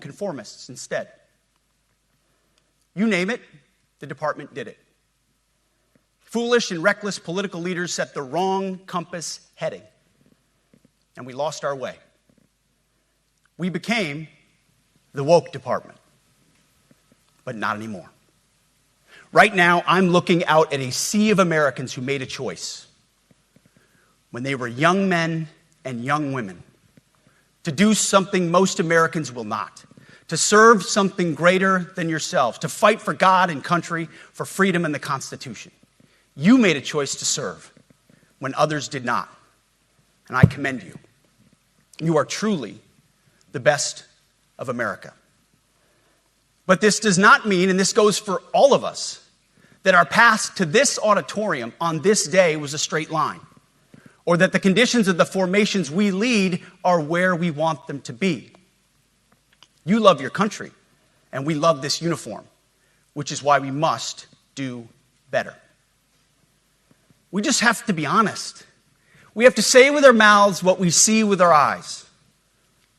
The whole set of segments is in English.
nonconformists instead. You name it, the department did it. Foolish and reckless political leaders set the wrong compass heading, and we lost our way. We became the woke department, but not anymore. Right now, I'm looking out at a sea of Americans who made a choice when they were young men and young women to do something most Americans will not, to serve something greater than yourselves, to fight for God and country, for freedom and the Constitution. You made a choice to serve when others did not, and I commend you. You are truly the best of America. But this does not mean, and this goes for all of us, that our path to this auditorium on this day was a straight line, or that the conditions of the formations we lead are where we want them to be. You love your country, and we love this uniform, which is why we must do better. We just have to be honest. We have to say with our mouths what we see with our eyes,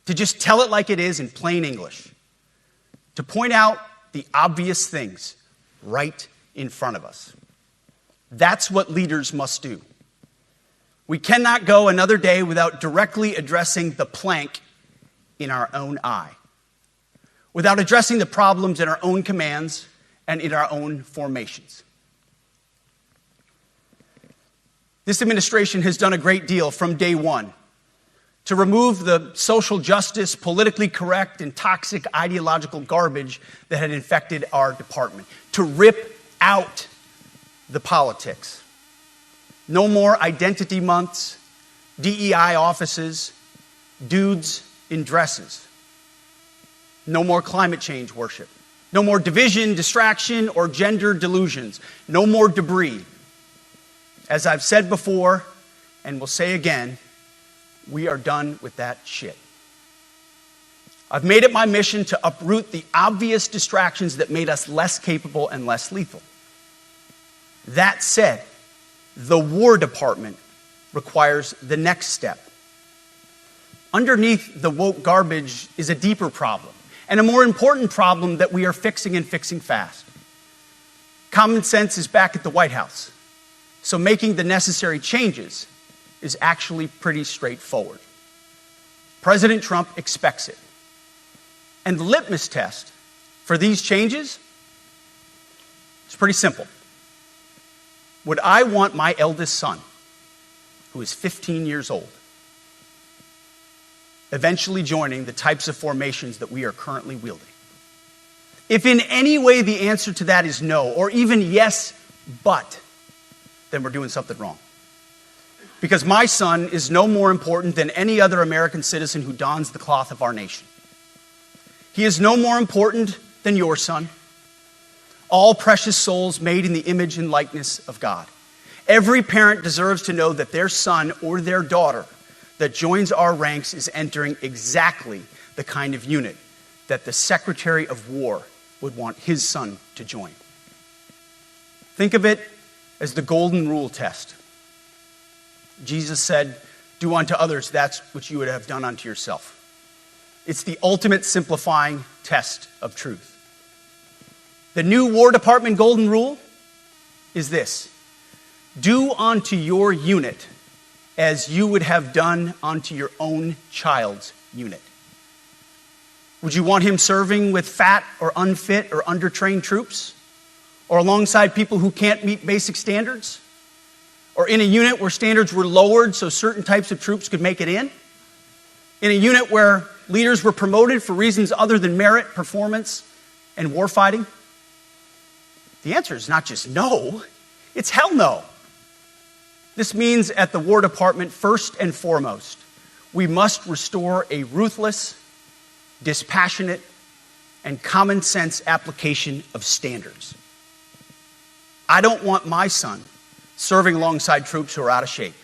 to just tell it like it is in plain English, to point out the obvious things right in front of us. That's what leaders must do. We cannot go another day without directly addressing the plank in our own eye, without addressing the problems in our own commands and in our own formations. This administration has done a great deal from day one to remove the social justice, politically correct, and toxic ideological garbage that had infected our department, to rip out the politics. No more identity months, DEI offices, dudes in dresses. No more climate change worship. No more division, distraction, or gender delusions. No more debris. As I've said before, and will say again, we are done with that shit. I've made it my mission to uproot the obvious distractions that made us less capable and less lethal. That said, the War Department requires the next step. Underneath the woke garbage is a deeper problem, and a more important problem that we are fixing and fixing fast. Common sense is back at the White House, so making the necessary changes is actually pretty straightforward. President Trump expects it. And the litmus test for these changes is pretty simple. Would I want my eldest son, who is 15 years old, eventually joining the types of formations that we are currently wielding? If in any way the answer to that is no, or even yes, but, then we're doing something wrong. Because my son is no more important than any other American citizen who dons the cloth of our nation. He is no more important than your son. All precious souls made in the image and likeness of God. Every parent deserves to know that their son or their daughter that joins our ranks is entering exactly the kind of unit that the Secretary of War would want his son to join. Think of it as the golden rule test. Jesus said, "Do unto others that which you would have done unto yourself." It's the ultimate simplifying test of truth. The new War Department golden rule is this: do unto your unit as you would have done unto your own child's unit. Would you want him serving with fat or unfit or undertrained troops? Or alongside people who can't meet basic standards? Or in a unit where standards were lowered so certain types of troops could make it in? In a unit where leaders were promoted for reasons other than merit, performance, and warfighting? The answer is not just no, it's hell no. This means at the War Department, first and foremost, we must restore a ruthless, dispassionate, and common sense application of standards. I don't want my son serving alongside troops who are out of shape,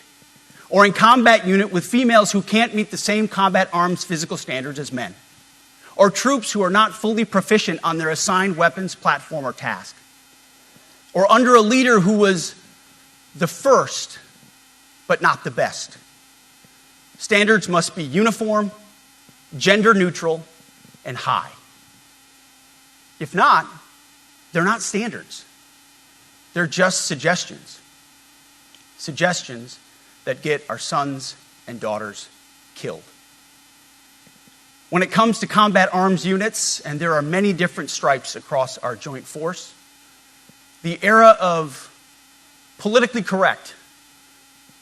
or in combat unit with females who can't meet the same combat arms physical standards as men, or troops who are not fully proficient on their assigned weapons, platform, or task, or under a leader who was the first, but not the best. Standards must be uniform, gender neutral, and high. If not, they're not standards. They're just suggestions. Suggestions that get our sons and daughters killed. When it comes to combat arms units, and there are many different stripes across our joint force, the era of politically correct,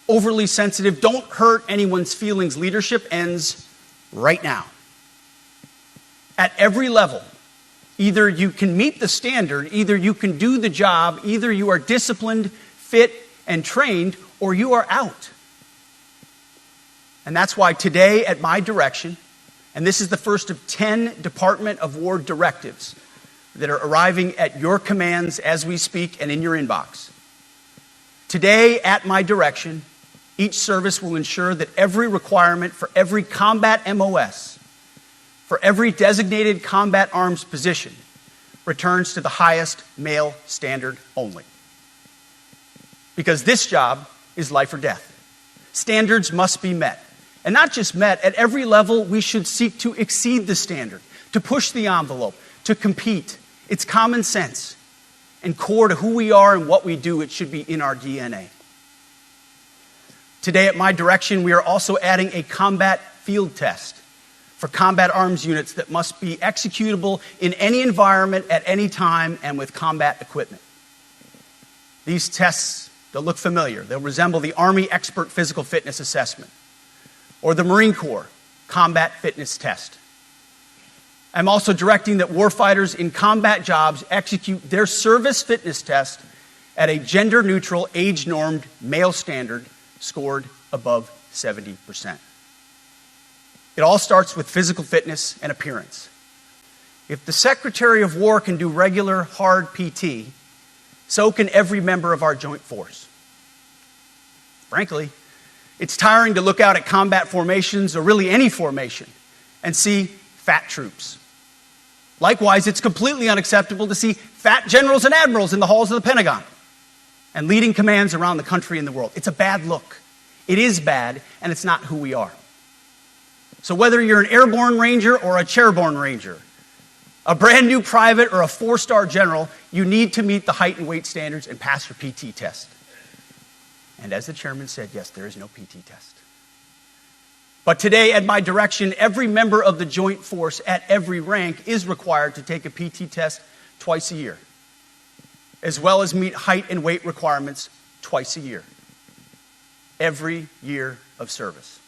overly sensitive, don't hurt anyone's feelings leadership ends right now. At every level, either you can meet the standard, either you can do the job, either you are disciplined, fit, and trained, or you are out. And that's why today, at my direction, and this is the first of 10 Department of War directives that are arriving at your commands as we speak and in your inbox. Today, at my direction, each service will ensure that every requirement for every combat MOS, for every designated combat arms position, returns to the highest male standard only. Because this job is life or death. Standards must be met. And not just met, at every level we should seek to exceed the standard, to push the envelope, to compete. It's common sense and core to who we are and what we do. It should be in our DNA. Today at my direction, we are also adding a combat field test for combat arms units that must be executable in any environment at any time and with combat equipment. These tests, they'll look familiar. They'll resemble the Army Expert Physical Fitness Assessment or the Marine Corps Combat Fitness Test. I'm also directing that warfighters in combat jobs execute their service fitness test at a gender-neutral, age-normed male standard scored above 70%. It all starts with physical fitness and appearance. If the Secretary of War can do regular, hard PT, so can every member of our joint force. Frankly, it's tiring to look out at combat formations, or really any formation, and see fat troops. Likewise, it's completely unacceptable to see fat generals and admirals in the halls of the Pentagon and leading commands around the country and the world. It's a bad look. It is bad, and it's not who we are. So whether you're an airborne ranger or a chairborne ranger, a brand new private or a 4-star general, you need to meet the height and weight standards and pass your PT test. And as the chairman said, yes, there is no PT test. But today, at my direction, every member of the joint force at every rank is required to take a PT test twice a year, as well as meet height and weight requirements twice a year. Every year of service.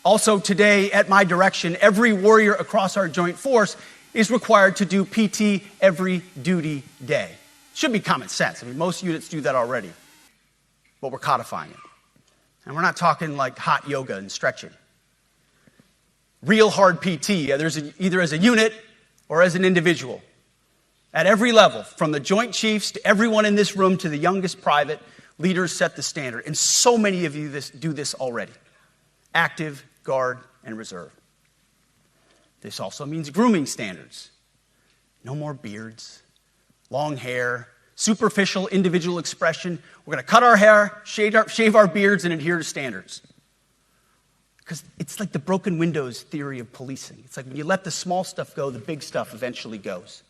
Also today, at my direction, every warrior across our joint force is required to do PT every duty day. Should be common sense. I mean, most units do that already. But we're codifying it. And we're not talking like hot yoga and stretching. Real hard PT, either as a unit or as an individual. At every level, from the Joint Chiefs to everyone in this room to the youngest private, leaders set the standard. And so many of you do this already. Active, Guard, and Reserve. This also means grooming standards. No more beards, long hair, superficial individual expression. We're going to cut our hair, shave our beards, and adhere to standards. Because it's like the broken windows theory of policing. It's like when you let the small stuff go, the big stuff eventually goes.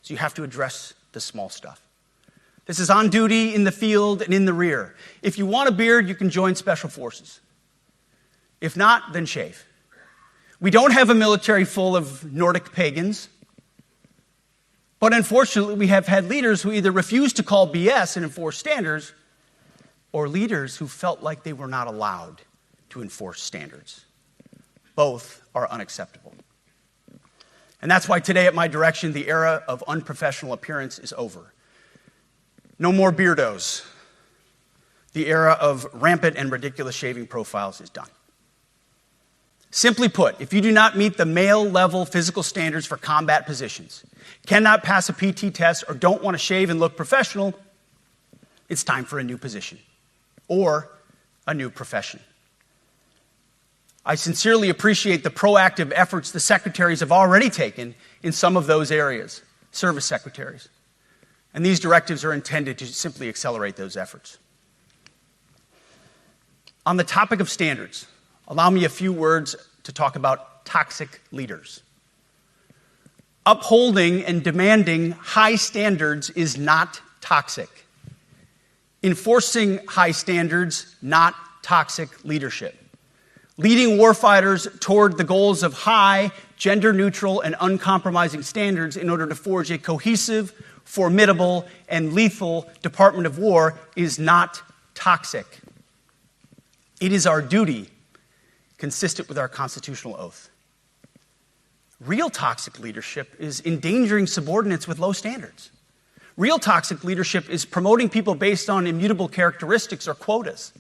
So you have to address the small stuff. This is on duty, in the field, and in the rear. If you want a beard, you can join Special Forces. If not, then shave. We don't have a military full of Nordic pagans. But unfortunately, we have had leaders who either refuse to call BS and enforce standards, or leaders who felt like they were not allowed to enforce standards. Both are unacceptable. And that's why today, at my direction, the era of unprofessional appearance is over. No more beardos. The era of rampant and ridiculous shaving profiles is done. Simply put, if you do not meet the male-level physical standards for combat positions, cannot pass a PT test, or don't want to shave and look professional, it's time for a new position or a new profession. I sincerely appreciate the proactive efforts the secretaries have already taken in some of those areas, service secretaries. And these directives are intended to simply accelerate those efforts. On the topic of standards, allow me a few words to talk about toxic leaders. Upholding and demanding high standards is not toxic. Enforcing high standards, not toxic leadership. Leading warfighters toward the goals of high, gender-neutral, and uncompromising standards in order to forge a cohesive, formidable, and lethal Department of War is not toxic. It is our duty, consistent with our constitutional oath. Real toxic leadership is endangering subordinates with low standards. Real toxic leadership is promoting people based on immutable characteristics or quotas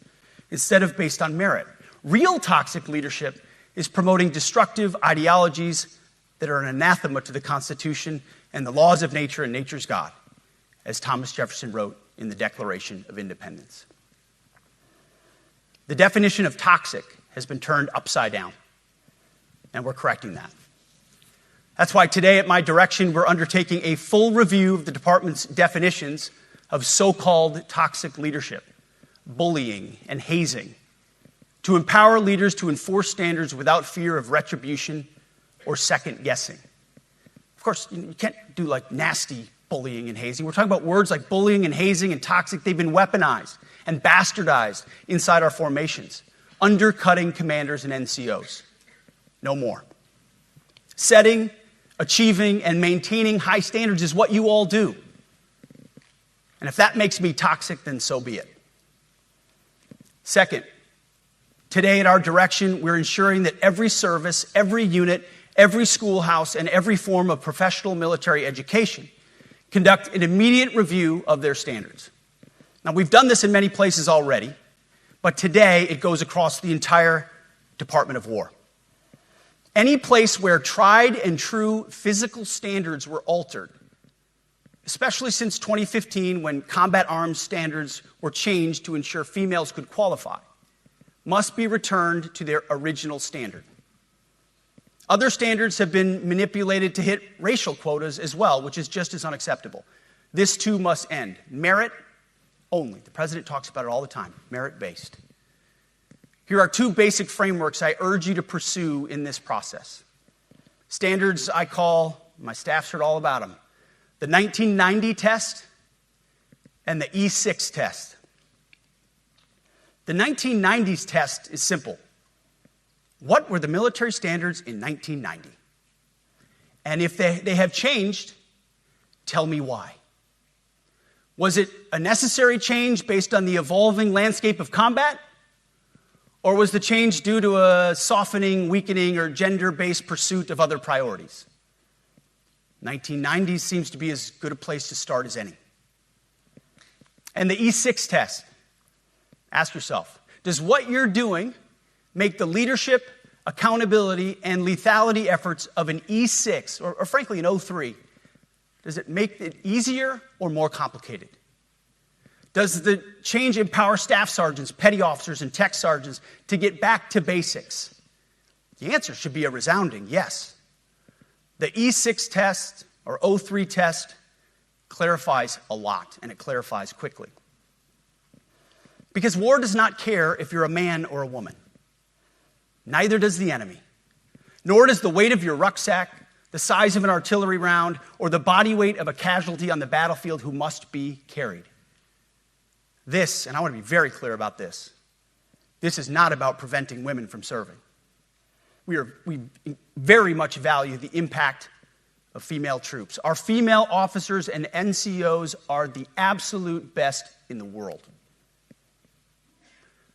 instead of based on merit. Real toxic leadership is promoting destructive ideologies that are an anathema to the Constitution and the laws of nature and nature's God, as Thomas Jefferson wrote in the Declaration of Independence. The definition of toxic has been turned upside down, and we're correcting that. That's why today, at my direction, we're undertaking a full review of the department's definitions of so-called toxic leadership, bullying, and hazing, to empower leaders to enforce standards without fear of retribution or second-guessing. Of course, you can't do like nasty bullying and hazing. We're talking about words like bullying and hazing and toxic. They've been weaponized and bastardized inside our formations, undercutting commanders and NCOs. No more. Setting, achieving, and maintaining high standards is what you all do. And if that makes me toxic, then so be it. Second, today at our direction, we're ensuring that every service, every unit, every schoolhouse, and every form of professional military education conduct an immediate review of their standards. Now, we've done this in many places already, but today it goes across the entire Department of War. Any place where tried and true physical standards were altered, especially since 2015 when combat arms standards were changed to ensure females could qualify, must be returned to their original standard. Other standards have been manipulated to hit racial quotas as well, which is just as unacceptable. This too must end. Merit only. The president talks about it all the time, merit-based. Here are two basic frameworks I urge you to pursue in this process. Standards I call, my staff's heard all about them, the 1990 test and the E6 test. The 1990s test is simple. What were the military standards in 1990? And if they have changed, tell me why. Was it a necessary change based on the evolving landscape of combat? Or was the change due to a softening, weakening, or gender-based pursuit of other priorities? 1990s seems to be as good a place to start as any. And the E6 test. Ask yourself, does what you're doing make the leadership, accountability, and lethality efforts of an E6, or frankly an O3, does it make it easier or more complicated? Does the change empower staff sergeants, petty officers, and tech sergeants to get back to basics? The answer should be a resounding yes. The E6 test, or O3 test, clarifies a lot, and it clarifies quickly. Because war does not care if you're a man or a woman. Neither does the enemy. Nor does the weight of your rucksack, the size of an artillery round, or the body weight of a casualty on the battlefield who must be carried. This, and I want to be very clear about this is not about preventing women from serving. We very much value the impact of female troops. Our female officers and NCOs are the absolute best in the world.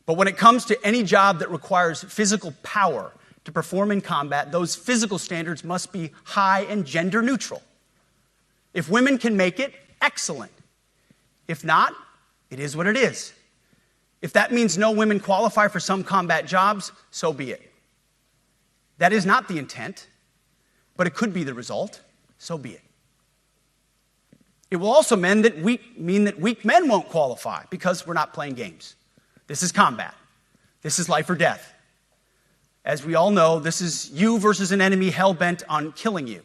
But when it comes to any job that requires physical power to perform in combat, those physical standards must be high and gender neutral. If women can make it, excellent. If not, it is what it is. If that means no women qualify for some combat jobs, so be it. That is not the intent, but it could be the result, so be it. It will also mean that weak men won't qualify because we're not playing games. This is combat. This is life or death. As we all know, this is you versus an enemy hell-bent on killing you.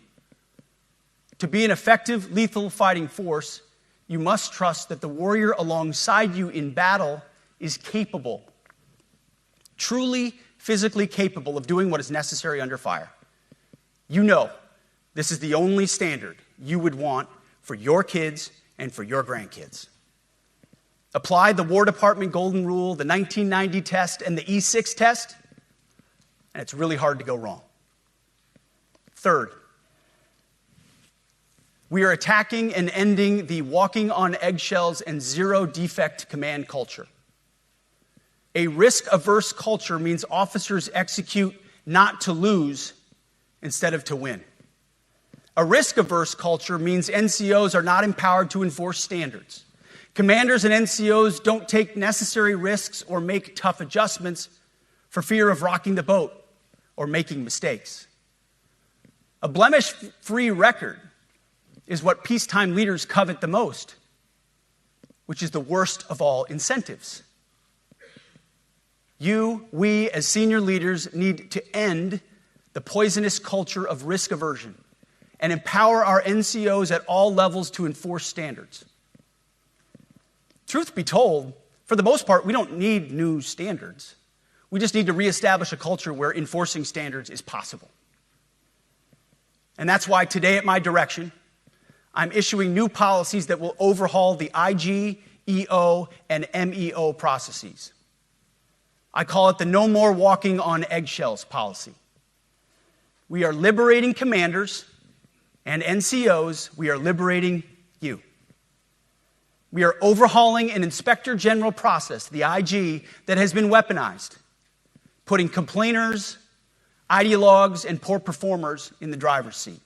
To be an effective, lethal fighting force, you must trust that the warrior alongside you in battle is capable, truly physically capable of doing what is necessary under fire. You know this is the only standard you would want for your kids and for your grandkids. Apply the War Department Golden Rule, the 1990 test, and the E6 test, and it's really hard to go wrong. Third, we are attacking and ending the walking on eggshells and zero-defect command culture. A risk-averse culture means officers execute not to lose instead of to win. A risk-averse culture means NCOs are not empowered to enforce standards. Commanders and NCOs don't take necessary risks or make tough adjustments for fear of rocking the boat or making mistakes. A blemish-free record is what peacetime leaders covet the most, which is the worst of all incentives. We, as senior leaders, need to end the poisonous culture of risk aversion and empower our NCOs at all levels to enforce standards. Truth be told, for the most part, we don't need new standards. We just need to reestablish a culture where enforcing standards is possible. And that's why today, at my direction, I'm issuing new policies that will overhaul the IG, EO, and MEO processes. I call it the No More Walking on Eggshells policy. We are liberating commanders and NCOs. We are liberating you. We are overhauling an inspector general process, the IG, that has been weaponized, putting complainers, ideologues, and poor performers in the driver's seat.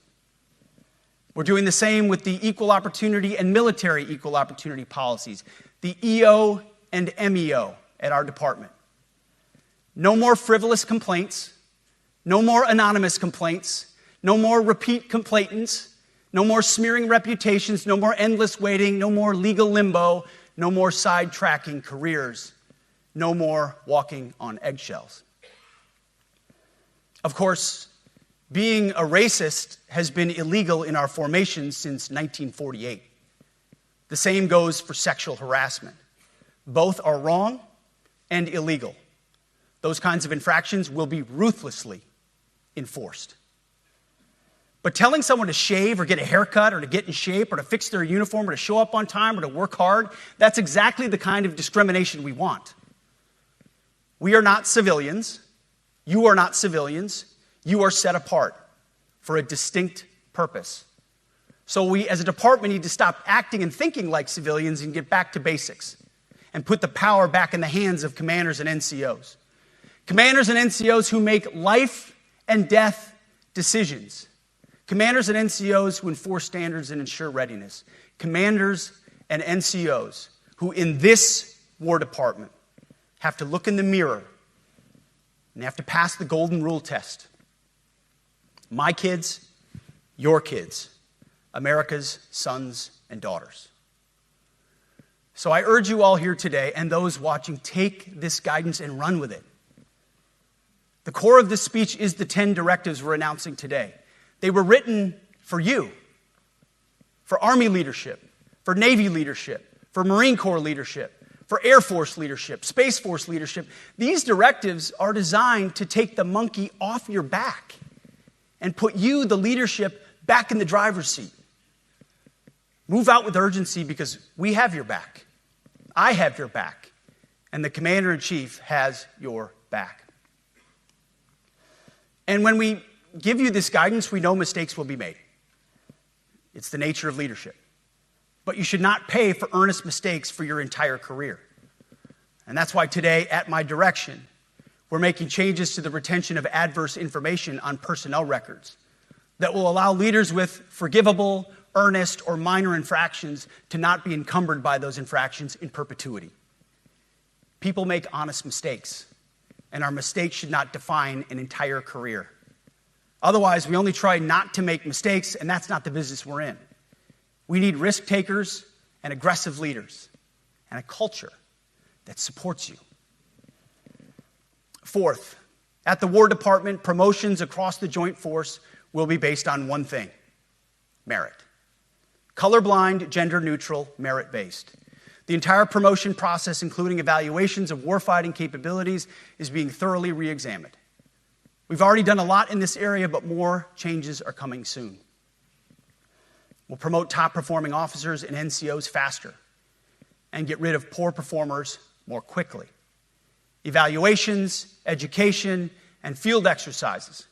We're doing the same with the equal opportunity and military equal opportunity policies, the EO and MEO at our department. No more frivolous complaints, no more anonymous complaints, no more repeat complainants, no more smearing reputations, no more endless waiting, no more legal limbo, no more sidetracking careers, no more walking on eggshells. Of course, being a racist has been illegal in our formation since 1948. The same goes for sexual harassment. Both are wrong and illegal. Those kinds of infractions will be ruthlessly enforced. But telling someone to shave or get a haircut or to get in shape or to fix their uniform or to show up on time or to work hard, that's exactly the kind of discrimination we want. We are not civilians. You are not civilians. You are set apart for a distinct purpose. So we, as a department, need to stop acting and thinking like civilians and get back to basics and put the power back in the hands of commanders and NCOs. Commanders and NCOs who make life and death decisions. Commanders and NCOs who enforce standards and ensure readiness. Commanders and NCOs who, in this War Department, have to look in the mirror and have to pass the Golden Rule test. My kids, your kids, America's sons and daughters. So I urge you all here today and those watching, take this guidance and run with it. The core of this speech is the 10 directives we're announcing today. They were written for you, for Army leadership, for Navy leadership, for Marine Corps leadership, for Air Force leadership, Space Force leadership. These directives are designed to take the monkey off your back and put you, the leadership, back in the driver's seat. Move out with urgency because we have your back. I have your back. And the Commander-in-Chief has your back. And when we give you this guidance, we know mistakes will be made. It's the nature of leadership. But you should not pay for earnest mistakes for your entire career. And that's why today, at my direction, we're making changes to the retention of adverse information on personnel records that will allow leaders with forgivable, earnest, or minor infractions to not be encumbered by those infractions in perpetuity. People make honest mistakes, and our mistakes should not define an entire career. Otherwise, we only try not to make mistakes, and that's not the business we're in. We need risk takers and aggressive leaders and a culture that supports you. Fourth, at the War Department, promotions across the Joint Force will be based on one thing: merit. Colorblind, gender-neutral, merit-based. The entire promotion process, including evaluations of warfighting capabilities, is being thoroughly re-examined. We've already done a lot in this area, but more changes are coming soon. We'll promote top-performing officers and NCOs faster and get rid of poor performers more quickly. Evaluations, education, and field exercises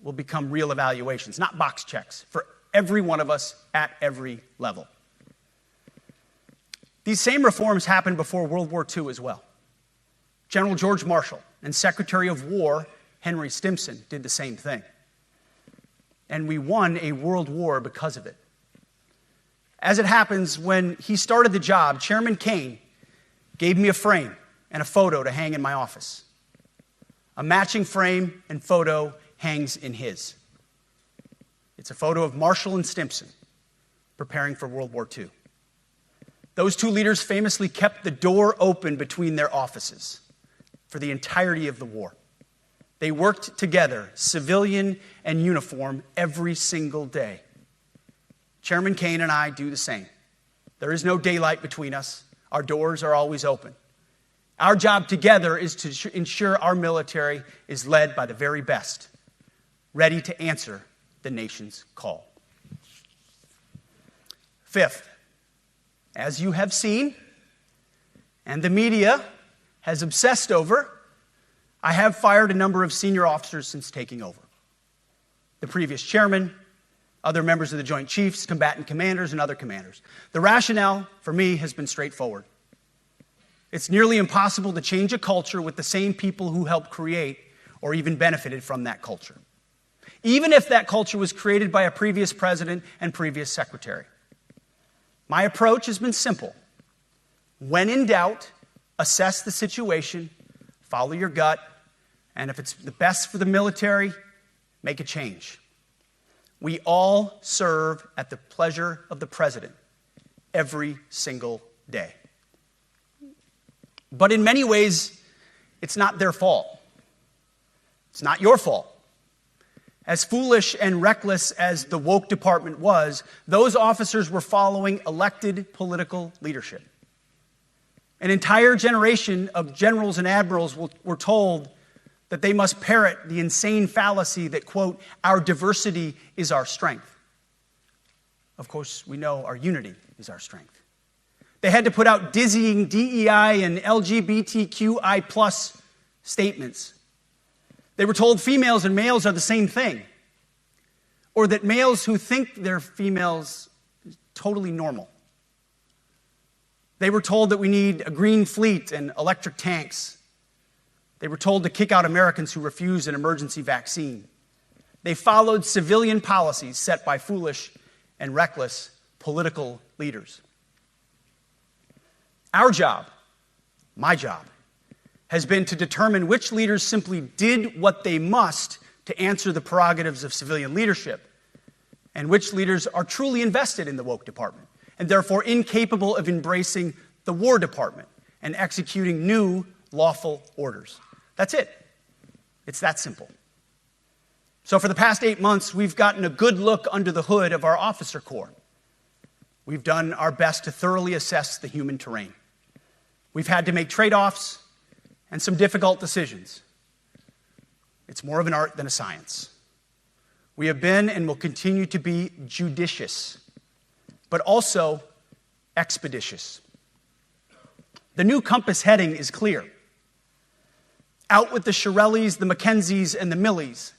will become real evaluations, not box checks, for every one of us at every level. These same reforms happened before World War II as well. General George Marshall and Secretary of War Henry Stimson did the same thing. And we won a world war because of it. As it happens, when he started the job, Chairman Kane gave me a frame and a photo to hang in my office. A matching frame and photo hangs in his. It's a photo of Marshall and Stimson preparing for World War II. Those two leaders famously kept the door open between their offices for the entirety of the war. They worked together, civilian and uniform, every single day. Chairman Kane and I do the same. There is no daylight between us. Our doors are always open. Our job together is to ensure our military is led by the very best, ready to answer the nation's call. Fifth, as you have seen, and the media has obsessed over, I have fired a number of senior officers since taking over. The previous chairman, other members of the Joint Chiefs, combatant commanders, and other commanders. The rationale for me has been straightforward. It's nearly impossible to change a culture with the same people who helped create or even benefited from that culture, even if that culture was created by a previous president and previous secretary. My approach has been simple. When in doubt, assess the situation, follow your gut, and if it's the best for the military, make a change. We all serve at the pleasure of the president every single day. But in many ways, it's not their fault. It's not your fault. As foolish and reckless as the woke department was, those officers were following elected political leadership. An entire generation of generals and admirals were told that they must parrot the insane fallacy that, quote, our diversity is our strength. Of course, we know our unity is our strength. They had to put out dizzying DEI and LGBTQI plus statements. They were told females and males are the same thing, or that males who think they're females is totally normal. They were told that we need a green fleet and electric tanks. They were told to kick out Americans who refuse an emergency vaccine. They followed civilian policies set by foolish and reckless political leaders. Our job, my job, has been to determine which leaders simply did what they must to answer the prerogatives of civilian leadership, and which leaders are truly invested in the woke department, and therefore incapable of embracing the War Department and executing new lawful orders. That's it. It's that simple. So for the past 8 months, we've gotten a good look under the hood of our officer corps. We've done our best to thoroughly assess the human terrain. We've had to make trade-offs and some difficult decisions. It's more of an art than a science. We have been and will continue to be judicious, but also expeditious. The new compass heading is clear. Out with the Shirellis, the Mackenzies, and the Millies,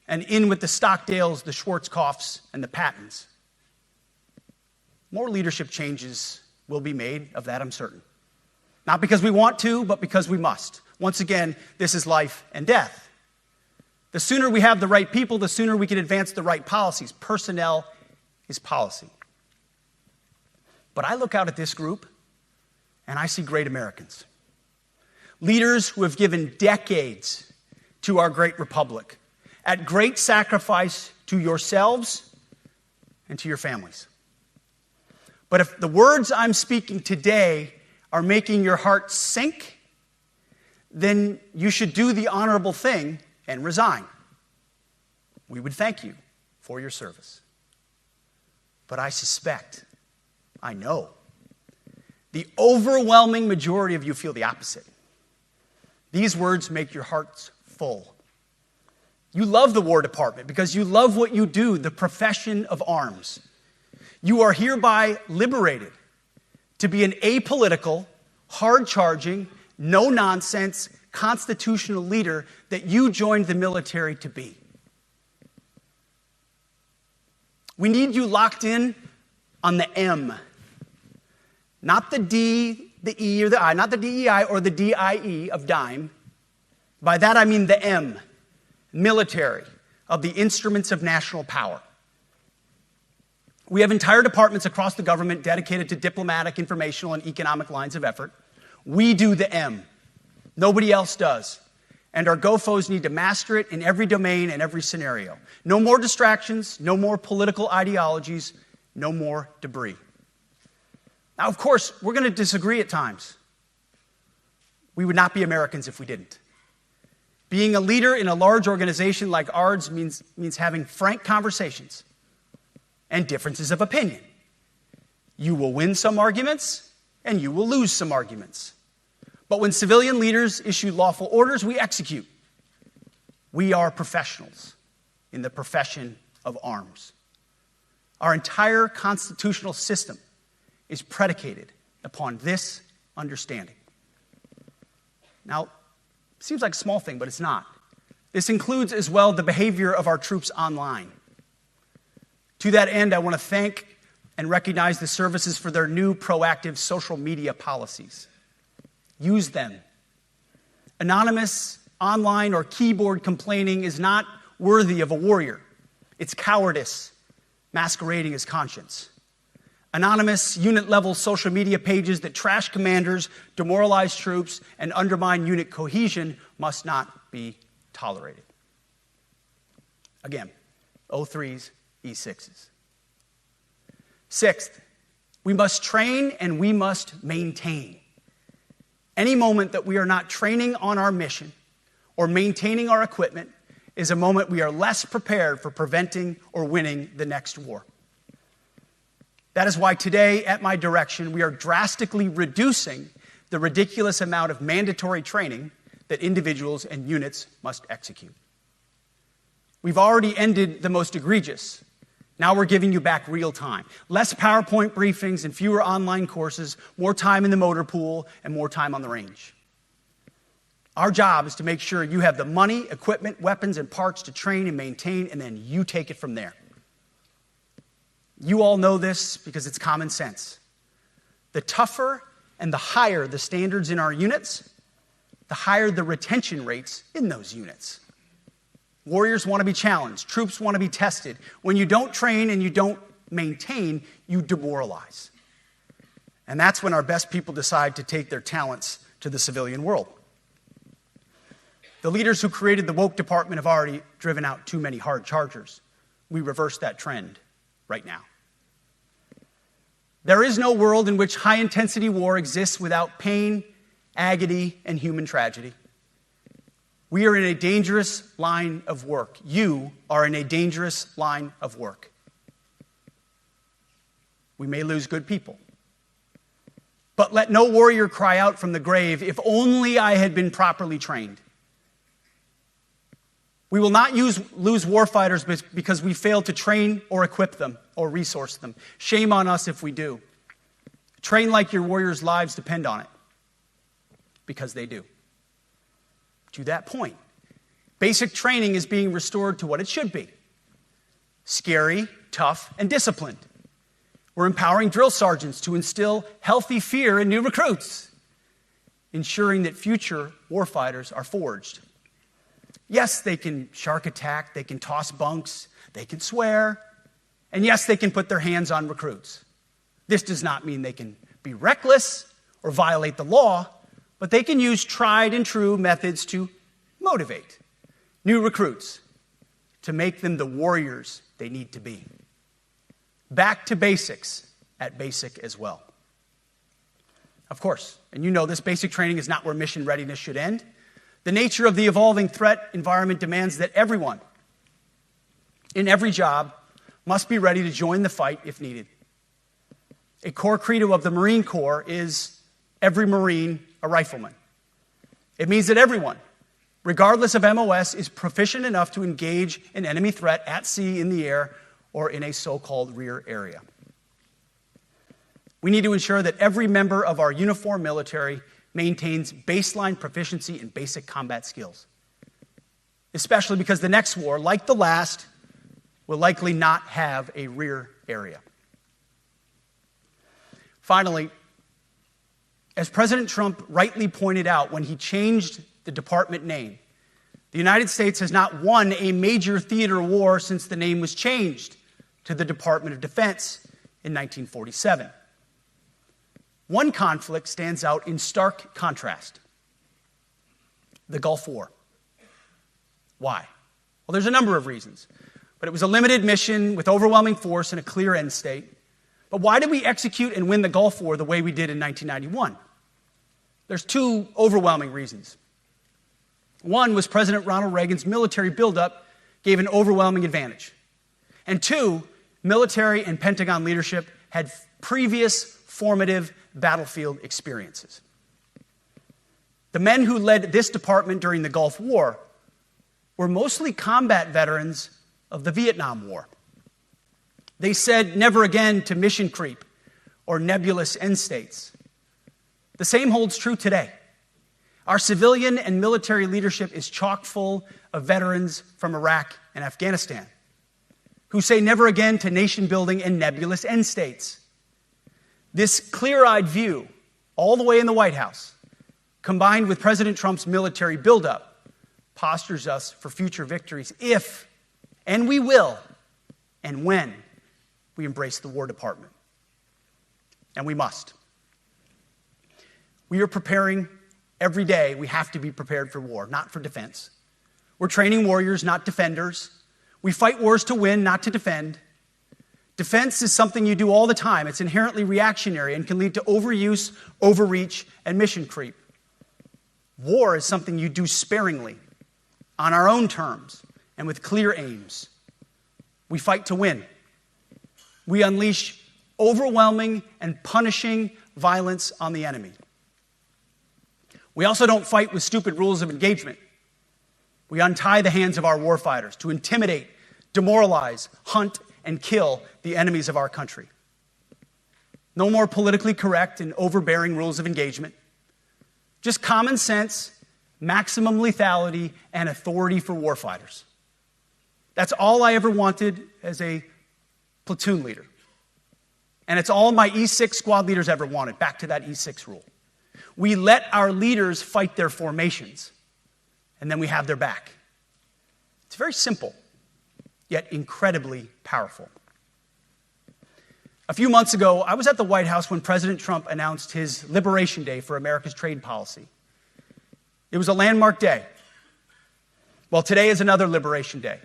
and in with the Stockdales, the Schwarzkopfs, and the Pattons. More leadership changes will be made, of that I'm certain. Not because we want to, but because we must. Once again, this is life and death. The sooner we have the right people, the sooner we can advance the right policies. Personnel is policy. But I look out at this group, and I see great Americans. Leaders who have given decades to our great republic, at great sacrifice to yourselves and to your families. But if the words I'm speaking today are making your heart sink, then you should do the honorable thing and resign. We would thank you for your service. But I suspect, I know, the overwhelming majority of you feel the opposite. These words make your hearts full. You love the War Department because you love what you do, the profession of arms. You are hereby liberated to be an apolitical, hard-charging, no-nonsense, constitutional leader that you joined the military to be. We need you locked in on the M, not the D, the E, or the I, not the DEI or the DIE of dime. By that I mean the M, military, of the instruments of national power. We have entire departments across the government dedicated to diplomatic, informational, and economic lines of effort. We do the M. Nobody else does. And our GoFos need to master it in every domain and every scenario. No more distractions, no more political ideologies, no more debris. Now, of course, we're going to disagree at times. We would not be Americans if we didn't. Being a leader in a large organization like ours means having frank conversations and differences of opinion. You will win some arguments, and you will lose some arguments. But when civilian leaders issue lawful orders, we execute. We are professionals in the profession of arms. Our entire constitutional system is predicated upon this understanding. Now, it seems like a small thing, but it's not. This includes as well the behavior of our troops online. To that end, I want to thank and recognize the services for their new proactive social media policies. Use them. Anonymous, online, or keyboard complaining is not worthy of a warrior. It's cowardice masquerading as conscience. Anonymous, unit-level social media pages that trash commanders, demoralize troops, and undermine unit cohesion must not be tolerated. Again, O3s, E6s. Sixth, we must train and we must maintain. Any moment that we are not training on our mission or maintaining our equipment is a moment we are less prepared for preventing or winning the next war. That is why today, at my direction, we are drastically reducing the ridiculous amount of mandatory training that individuals and units must execute. We've already ended the most egregious. Now we're giving you back real time. Less PowerPoint briefings and fewer online courses, more time in the motor pool, and more time on the range. Our job is to make sure you have the money, equipment, weapons, and parts to train and maintain, and then you take it from there. You all know this because it's common sense. The tougher and the higher the standards in our units, the higher the retention rates in those units. Warriors want to be challenged. Troops want to be tested. When you don't train and you don't maintain, you demoralize. And that's when our best people decide to take their talents to the civilian world. The leaders who created the woke department have already driven out too many hard chargers. We reverse that trend right now. There is no world in which high-intensity war exists without pain, agony, and human tragedy. We are in a dangerous line of work. You are in a dangerous line of work. We may lose good people. But let no warrior cry out from the grave, "If only I had been properly trained." We will not lose warfighters because we failed to train or equip them or resource them. Shame on us if we do. Train like your warriors' lives depend on it, because they do. To that point, basic training is being restored to what it should be: scary, tough, and disciplined. We're empowering drill sergeants to instill healthy fear in new recruits, ensuring that future warfighters are forged. Yes, they can shark attack, they can toss bunks, they can swear, and yes, they can put their hands on recruits. This does not mean they can be reckless or violate the law, but they can use tried and true methods to motivate new recruits, to make them the warriors they need to be. Back to basics at basic as well. Of course, and you know this, basic training is not where mission readiness should end. The nature of the evolving threat environment demands that everyone in every job must be ready to join the fight if needed. A core credo of the Marine Corps is every Marine a rifleman. It means that everyone, regardless of MOS, is proficient enough to engage an enemy threat at sea, in the air, or in a so-called rear area. We need to ensure that every member of our uniformed military maintains baseline proficiency in basic combat skills, especially because the next war, like the last, will likely not have a rear area. Finally, as President Trump rightly pointed out when he changed the department name, the United States has not won a major theater war since the name was changed to the Department of Defense in 1947. One conflict stands out in stark contrast: the Gulf War. Why? Well, there's a number of reasons, but it was a limited mission with overwhelming force and a clear end state. But why did we execute and win the Gulf War the way we did in 1991? There's two overwhelming reasons. One was President Ronald Reagan's military buildup gave an overwhelming advantage. And two, military and Pentagon leadership had previous formative battlefield experiences. The men who led this department during the Gulf War were mostly combat veterans of the Vietnam War. They said never again to mission creep or nebulous end states. The same holds true today. Our civilian and military leadership is chock full of veterans from Iraq and Afghanistan who say never again to nation building and nebulous end states. This clear-eyed view, all the way in the White House, combined with President Trump's military buildup, postures us for future victories if, and we will, and when we embrace the War Department. And we must. We are preparing every day. We have to be prepared for war, not for defense. We're training warriors, not defenders. We fight wars to win, not to defend. Defense is something you do all the time. It's inherently reactionary and can lead to overuse, overreach, and mission creep. War is something you do sparingly, on our own terms, and with clear aims. We fight to win. We unleash overwhelming and punishing violence on the enemy. We also don't fight with stupid rules of engagement. We untie the hands of our warfighters to intimidate, demoralize, hunt, and kill the enemies of our country. No more politically correct and overbearing rules of engagement. Just common sense, maximum lethality, and authority for warfighters. That's all I ever wanted as a platoon leader. And it's all my E6 squad leaders ever wanted, back to that E6 rule. We let our leaders fight their formations, and then we have their back. It's very simple, yet incredibly powerful. A few months ago, I was at the White House when President Trump announced his Liberation Day for America's trade policy. It was a landmark day. Well, today is another Liberation Day.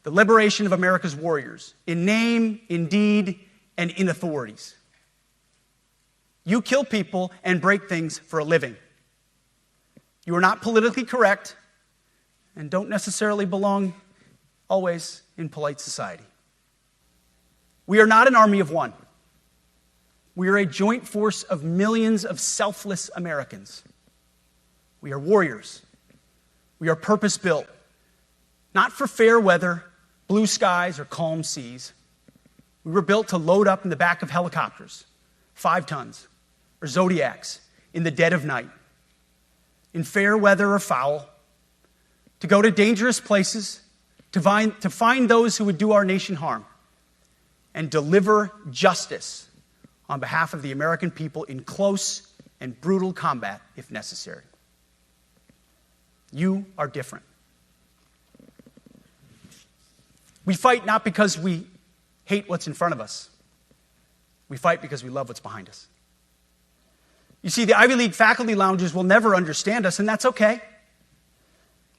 The liberation of America's warriors, in name, in deed, and in authorities. You kill people and break things for a living. You are not politically correct and don't necessarily belong always in polite society. We are not an army of one. We are a joint force of millions of selfless Americans. We are warriors. We are purpose-built, not for fair weather, blue skies, or calm seas. We were built to load up in the back of helicopters, 5 tons, or Zodiacs, in the dead of night, in fair weather or foul, to go to dangerous places, to find those who would do our nation harm, and deliver justice on behalf of the American people in close and brutal combat if necessary. You are different. We fight not because we hate what's in front of us. We fight because we love what's behind us. You see, the Ivy League faculty lounges will never understand us, and that's okay,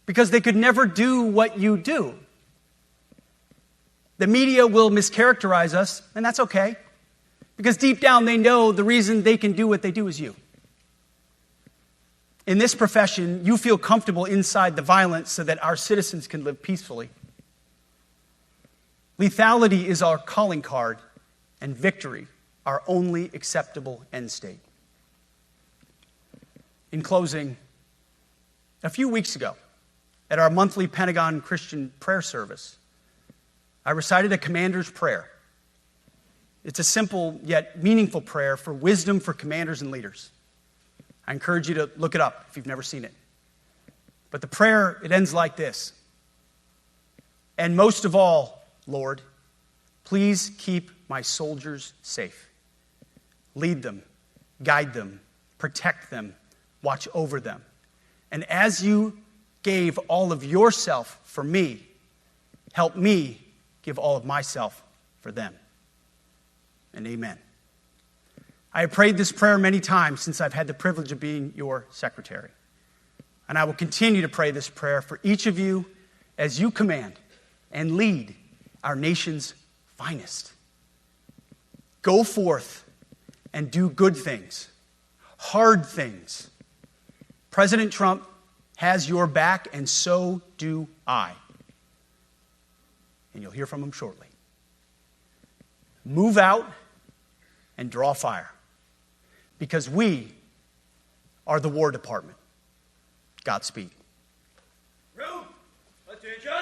because they could never do what you do. The media will mischaracterize us, and that's okay, because deep down they know the reason they can do what they do is you. In this profession, you feel comfortable inside the violence so that our citizens can live peacefully. Lethality is our calling card, and victory our only acceptable end state. In closing, A few weeks ago, at our monthly Pentagon Christian prayer service, I recited a commander's prayer. It's a simple yet meaningful prayer for wisdom for commanders and leaders. I encourage you to look it up if you've never seen it. But the prayer, it ends like this. And most of all, Lord, please keep my soldiers safe. Lead them, guide them, protect them, watch over them. And as you gave all of yourself for me, help me give all of myself for them. And amen. I have prayed this prayer many times since I've had the privilege of being your secretary. And I will continue to pray this prayer for each of you as you command and lead our nation's finest. Go forth and do good things, hard things. President Trump has your back, and so do I. And you'll hear from him shortly. Move out and draw fire, because we are the War Department. Godspeed. Room, attention.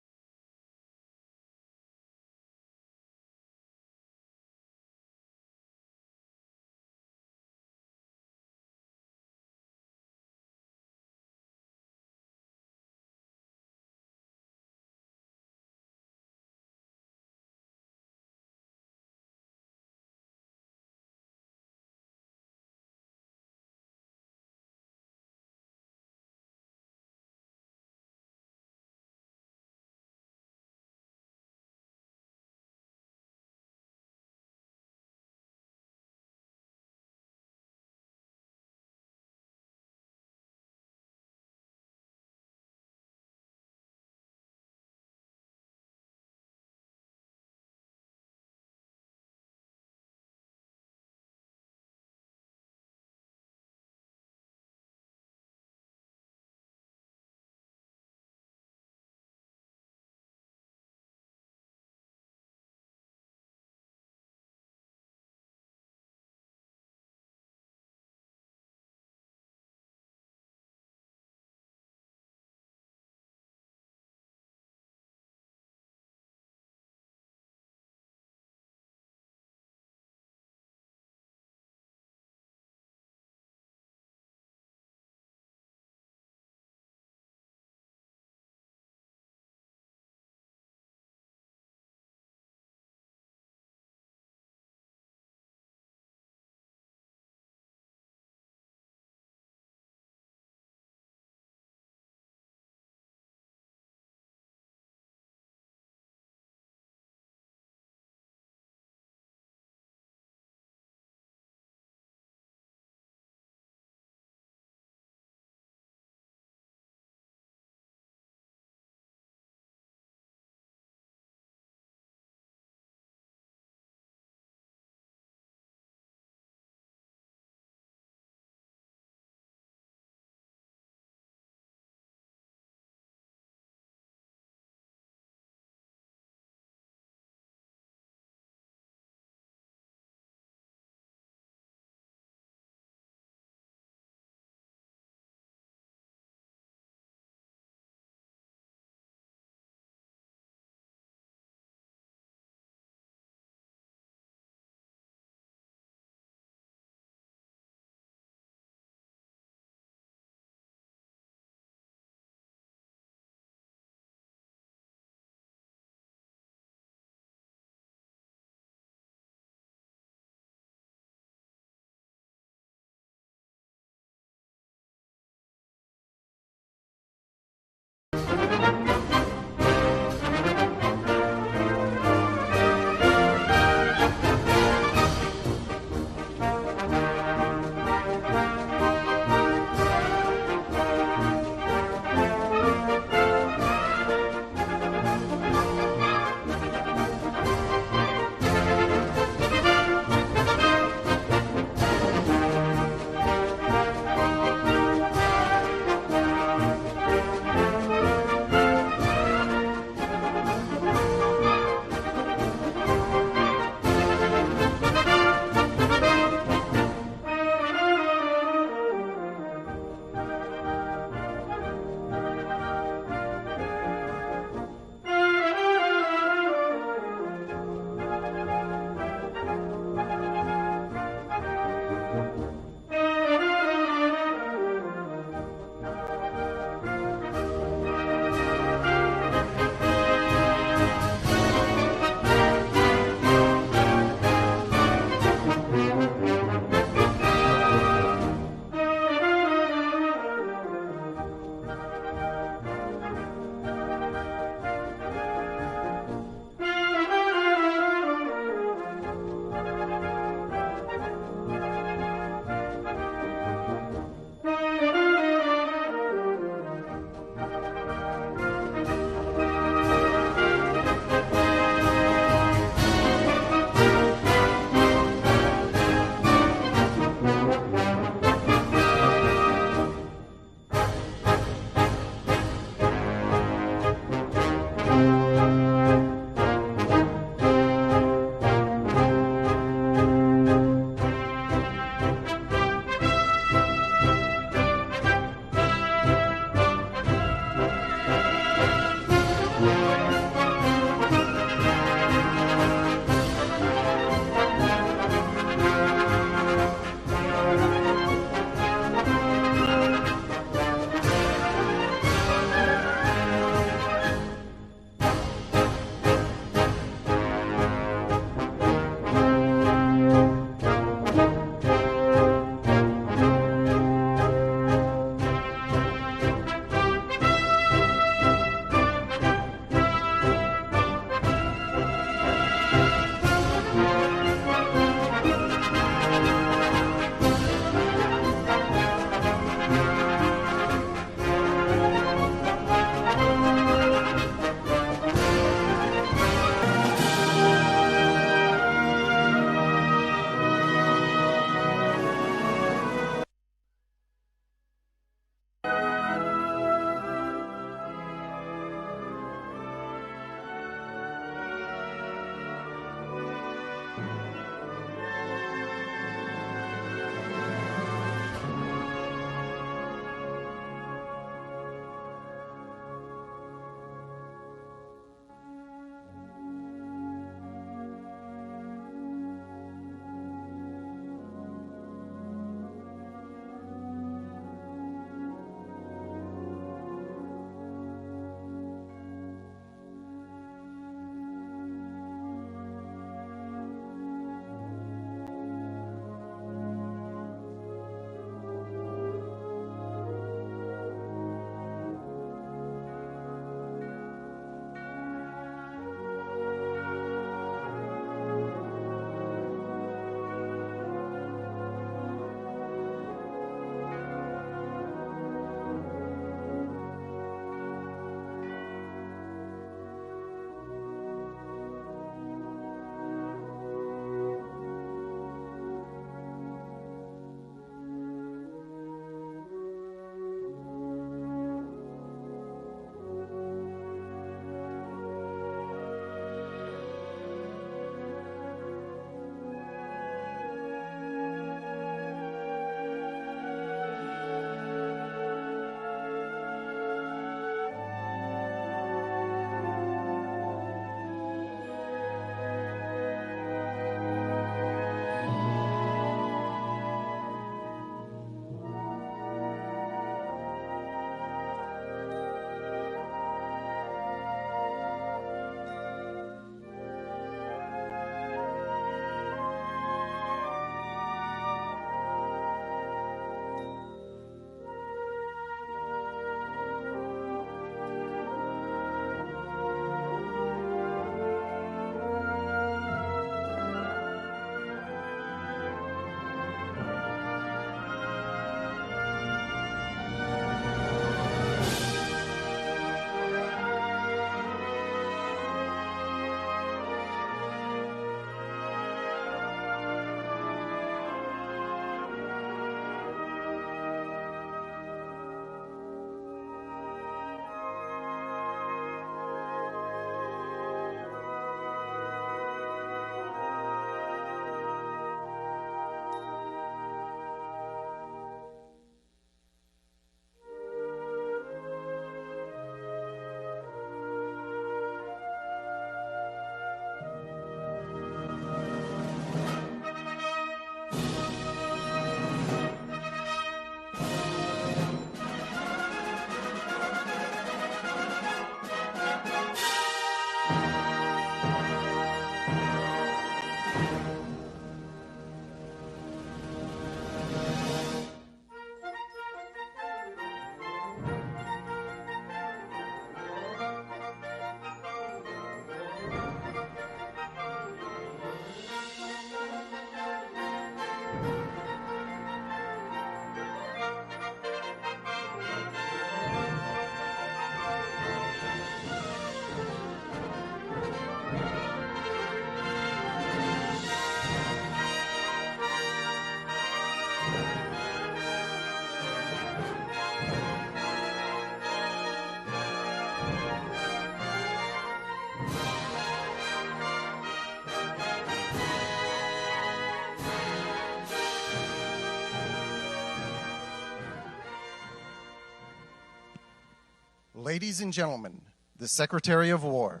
Ladies and gentlemen, the Secretary of War.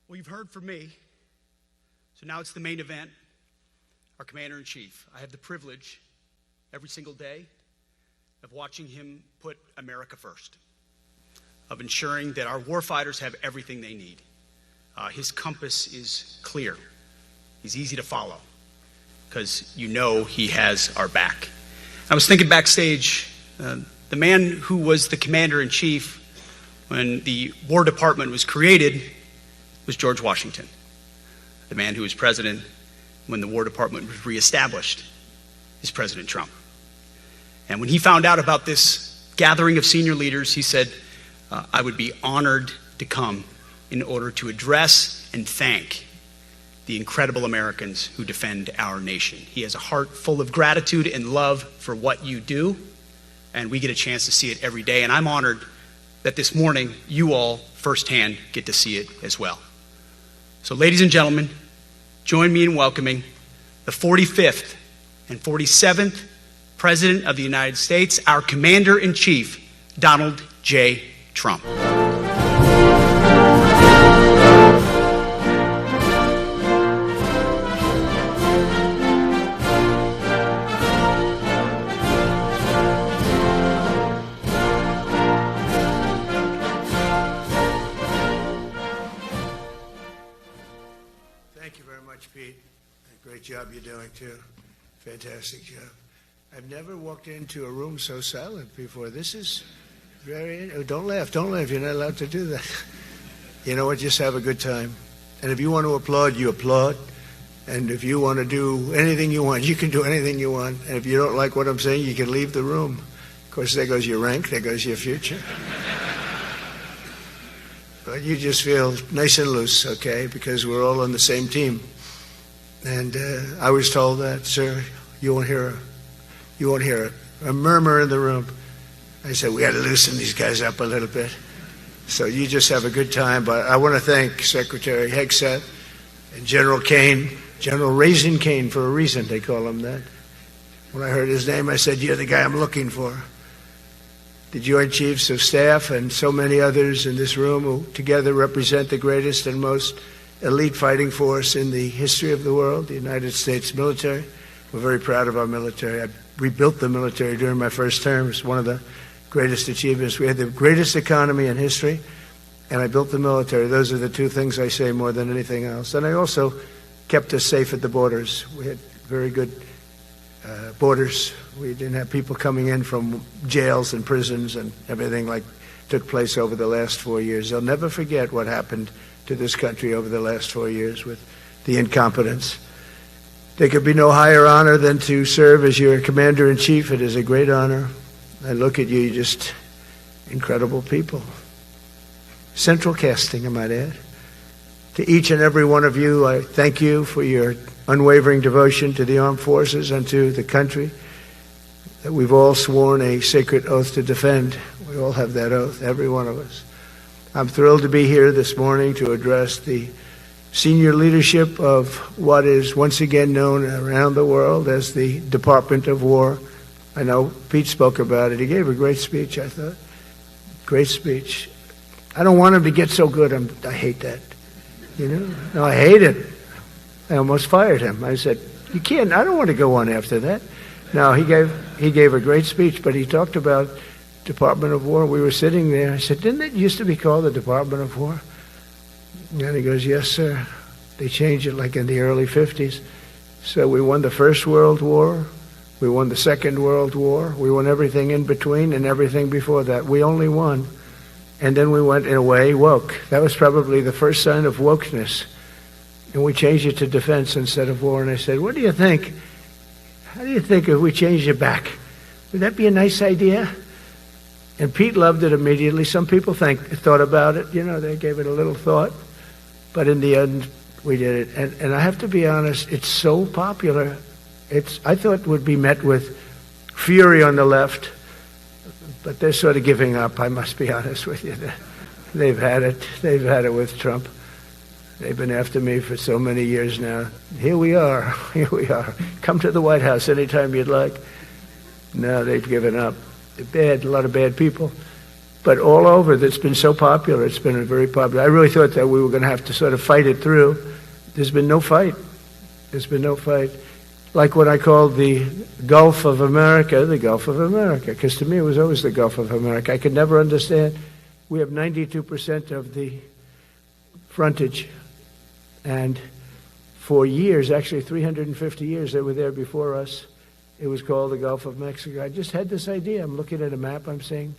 Well, you've heard from me, so now it's the main event, our Commander-in-Chief. I have the privilege every single day of watching him put America first, of ensuring that our warfighters have everything they need. His compass is clear. He's easy to follow because you know he has our back. I was thinking backstage, the man who was the Commander-in-Chief when the War Department was created was George Washington. The man who was president when the War Department was reestablished is President Trump. And when he found out about this gathering of senior leaders, he said, I would be honored to come in order to address and thank the incredible Americans who defend our nation. He has a heart full of gratitude and love for what you do, and we get a chance to see it every day. And I'm honored that this morning you all firsthand get to see it as well. So ladies and gentlemen, join me in welcoming the 45th and 47th President of the United States, our Commander-in-Chief, Donald J. Trump. Thank you very much, Pete. Great job you're doing, too. Fantastic job. I've never walked into a room so silent before. This is very... Oh, don't laugh. Don't laugh. You're not allowed to do that. You know what? Just have a good time. And if you want to applaud, you applaud. And if you want to do anything you want, you can do anything you want. And if you don't like what I'm saying, you can leave the room. Of course, there goes your rank. There goes your future. But you just feel nice and loose, okay? Because we're all on the same team. And I was told that, sir, you won't hear a murmur in the room. I said, we got to loosen these guys up a little bit. So you just have a good time. But I want to thank Secretary Hegseth and General Kane, General Raisin Kane for a reason, they call him that. When I heard his name, I said, you're the guy I'm looking for. The Joint Chiefs of Staff and so many others in this room who together represent the greatest and most elite fighting force in the history of the world, the United States military. We're very proud of our military. I rebuilt the military during my first term. It's one of the greatest achievements. We had the greatest economy in history, and I built the military. Those are the two things I say more than anything else. And I also kept us safe at the borders. We had very good borders. We didn't have people coming in from jails and prisons and everything like took place over the last 4 years. They'll never forget what happened to this country over the last 4 years with the incompetence. There could be no higher honor than to serve as your Commander-in-Chief. It is a great honor. I look at you, just incredible people. Central casting, I might add. To each and every one of you, I thank you for your unwavering devotion to the armed forces and to the country that we've all sworn a sacred oath to defend. We all have that oath, every one of us. I'm thrilled to be here this morning to address the senior leadership of what is once again known around the world as the Department of War. I know Pete spoke about it. He gave a great speech, I thought. Great speech. I don't want him to get so good. I hate that. You know? No, I hate it. I almost fired him. I said, you can't, I don't want to go on after that. No, he gave a great speech, but he talked about Department of War. We were sitting there. I said, didn't it used to be called the Department of War? And he goes, yes, sir. They changed it like in the early 50s. So we won the First World War. We won the Second World War. We won everything in between and everything before that. We only won. And then we went, in a way, woke. That was probably the first sign of wokeness. And we changed it to defense instead of war. And I said, what do you think? How do you think if we changed it back? Would that be a nice idea? And Pete loved it immediately. Some people thought about it. You know, they gave it a little thought. But in the end, we did it. And I have to be honest, it's so popular. I thought it would be met with fury on the left. But they're sort of giving up, I must be honest with you. They've had it. They've had it with Trump. They've been after me for so many years now. Here we are. Here we are. Come to the White House anytime you'd like. No, they've given up. They're bad, a lot of bad people. But all over, it's been so popular. It's been very popular. I really thought that we were going to have to sort of fight it through. There's been no fight. There's been no fight. Like what I called the Gulf of America, because to me it was always the Gulf of America. I could never understand. We have 92% of the frontage. And for years, actually 350 years, they were there before us. It was called the Gulf of Mexico. I just had this idea. I'm looking at a map. I'm saying,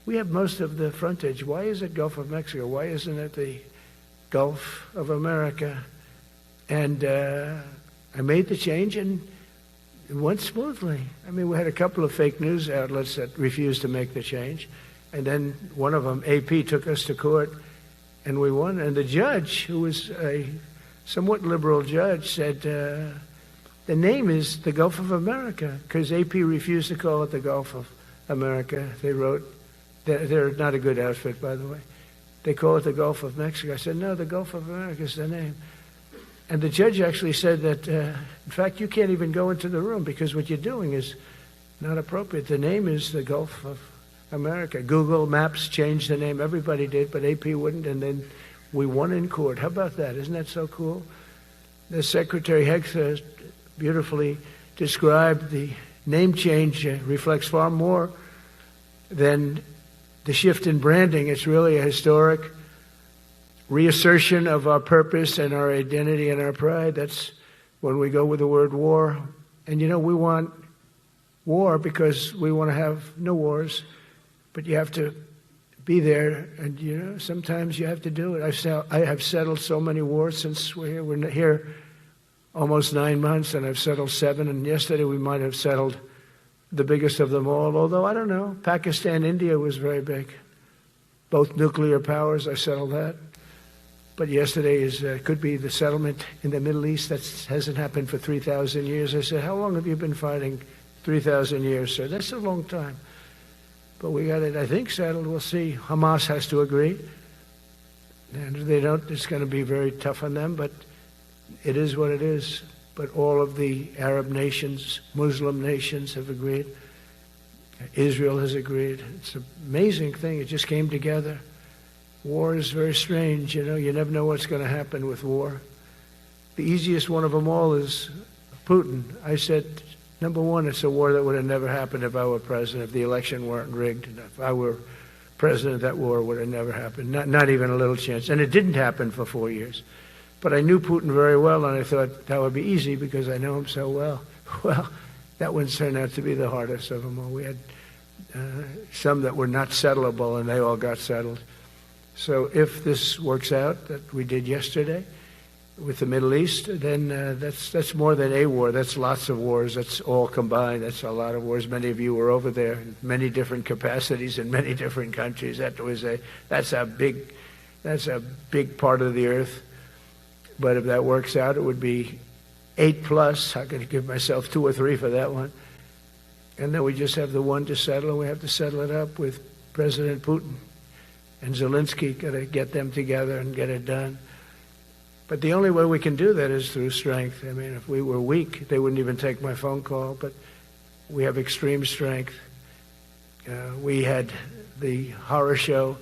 we have most of the frontage. Why is it Gulf of Mexico? Why isn't it the Gulf of America? And I made the change, and it went smoothly. I mean, we had a couple of fake news outlets that refused to make the change. And then one of them, AP, took us to court, and we won. And the judge, who was a somewhat liberal judge, said, the name is the Gulf of America, because AP refused to call it the Gulf of America. They wrote, they're not a good outfit, by the way. They call it the Gulf of Mexico. I said, no, the Gulf of America is the name. And the judge actually said that, in fact, you can't even go into the room because what you're doing is not appropriate. The name is the Gulf of America. Google Maps changed the name. Everybody did, but AP wouldn't, and then we won in court. How about that? Isn't that so cool? The Secretary Hegseth beautifully described the name change reflects far more than the shift in branding. It's really a historic reassertion of our purpose and our identity and our pride. That's when we go with the word war. And we want war because we want to have no wars, but you have to be there, and sometimes you have to do it. I have settled so many wars since we're here almost 9 months, and I've settled 7, and yesterday we might have settled the biggest of them all, although I don't know. Pakistan, India was very big. Both nuclear powers, I settled that. But yesterday could be the settlement in the Middle East. That hasn't happened for 3,000 years. I said, how long have you been fighting? 3,000 years, sir. That's a long time. But we got it, I think, settled. We'll see. Hamas has to agree. And if they don't, it's going to be very tough on them. But it is what it is. But all of the Arab nations, Muslim nations have agreed. Israel has agreed. It's an amazing thing. It just came together. War is very strange, You never know what's going to happen with war. The easiest one of them all is Putin. I said, number one, it's a war that would have never happened if I were president, if the election weren't rigged. If I were president, that war would have never happened. Not even a little chance. And it didn't happen for 4 years. But I knew Putin very well, and I thought that would be easy because I know him so well. Well, that one turned out to be the hardest of them all. We had some that were not settlable, and they all got settled. So if this works out, that we did yesterday with the Middle East, then that's more than a war. That's lots of wars. That's all combined. That's a lot of wars. Many of you were over there in many different capacities in many different countries. That's a big part of the earth. But if that works out, it would be 8+. I'm going to give myself 2 or 3 for that one. And then we just have the one to settle, and we have to settle it up with President Putin. And Zelensky, got to get them together and get it done. But the only way we can do that is through strength. I mean, if we were weak, they wouldn't even take my phone call. But we have extreme strength. We had the horror show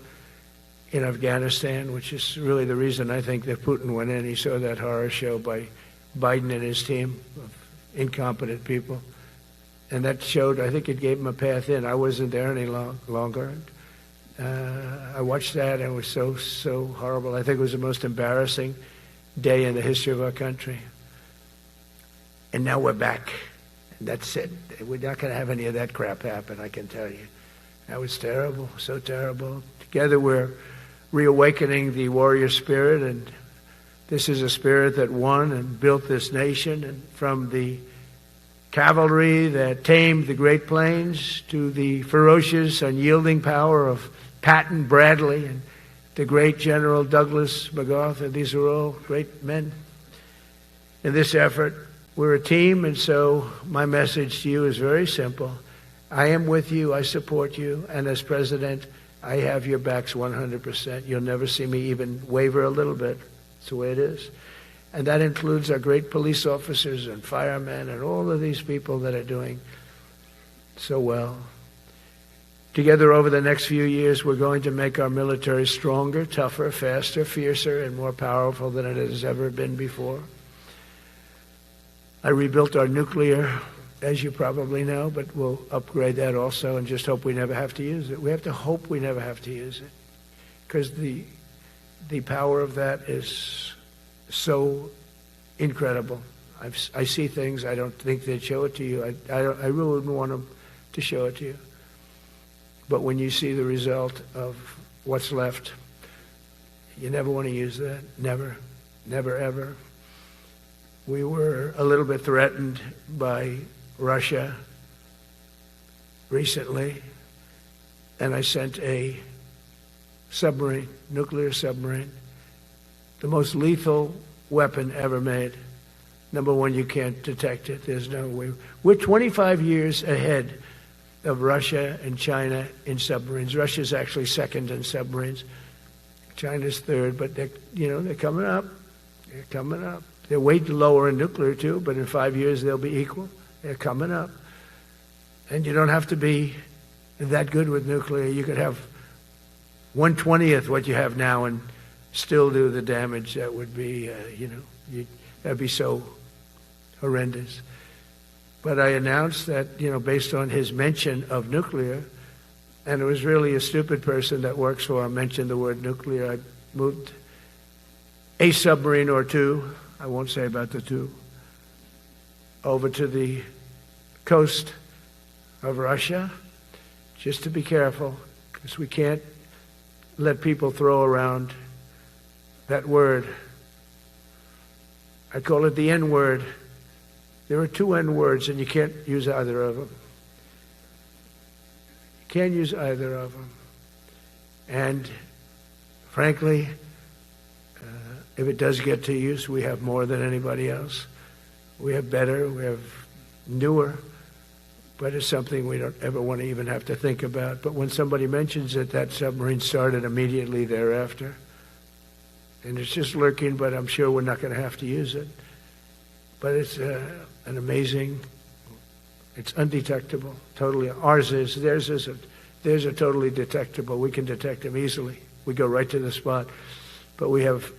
in Afghanistan, which is really the reason I think that Putin went in. He saw that horror show by Biden and his team of incompetent people. And that showed, I think it gave him a path in. I wasn't there any longer. I watched that, and it was so horrible. I think it was the most embarrassing day in the history of our country. And now we're back. And that's it. We're not going to have any of that crap happen, I can tell you. That was terrible, so terrible. Together we're reawakening the warrior spirit, and this is a spirit that won and built this nation. And from the cavalry that tamed the Great Plains to the ferocious, unyielding power of Patton Bradley and the great General Douglas MacArthur. These are all great men. In this effort, we're a team, and so my message to you is very simple. I am with you, I support you, and as president, I have your backs 100%. You'll never see me even waver a little bit. It's the way it is. And that includes our great police officers and firemen and all of these people that are doing so well. Together over the next few years, we're going to make our military stronger, tougher, faster, fiercer, and more powerful than it has ever been before. I rebuilt our nuclear, as you probably know, but we'll upgrade that also and just hope we never have to use it. We have to hope we never have to use it, because the power of that is so incredible. I see things, I don't think they'd show it to you. I really wouldn't want them to show it to you. But when you see the result of what's left, you never want to use that. Never, never, ever. We were a little bit threatened by Russia recently, and I sent a submarine, nuclear submarine, the most lethal weapon ever made. Number one, you can't detect it. There's no way. We're 25 years ahead of Russia and China in submarines. Russia's actually second in submarines. China's third, but they're coming up. They're coming up. They're way lower in nuclear too, but in 5 years they'll be equal. They're coming up. And you don't have to be that good with nuclear. You could have 1/20th what you have now and still do the damage. That would be, that'd be so horrendous. But I announced that, based on his mention of nuclear, and it was really a stupid person that works for him mentioned the word nuclear, I moved a submarine or two, I won't say about the two, over to the coast of Russia, just to be careful, because we can't let people throw around that word. I call it the N-word. There are two N-words, and you can't use either of them. You can't use either of them. And frankly, if it does get to use, we have more than anybody else. We have better, we have newer, but it's something we don't ever want to even have to think about. But when somebody mentions it, that submarine started immediately thereafter. And it's just lurking, but I'm sure we're not going to have to use it. But it's an amazing, it's undetectable, totally. Ours is, theirs isn't. Theirs are totally detectable. We can detect them easily. We go right to the spot. But we have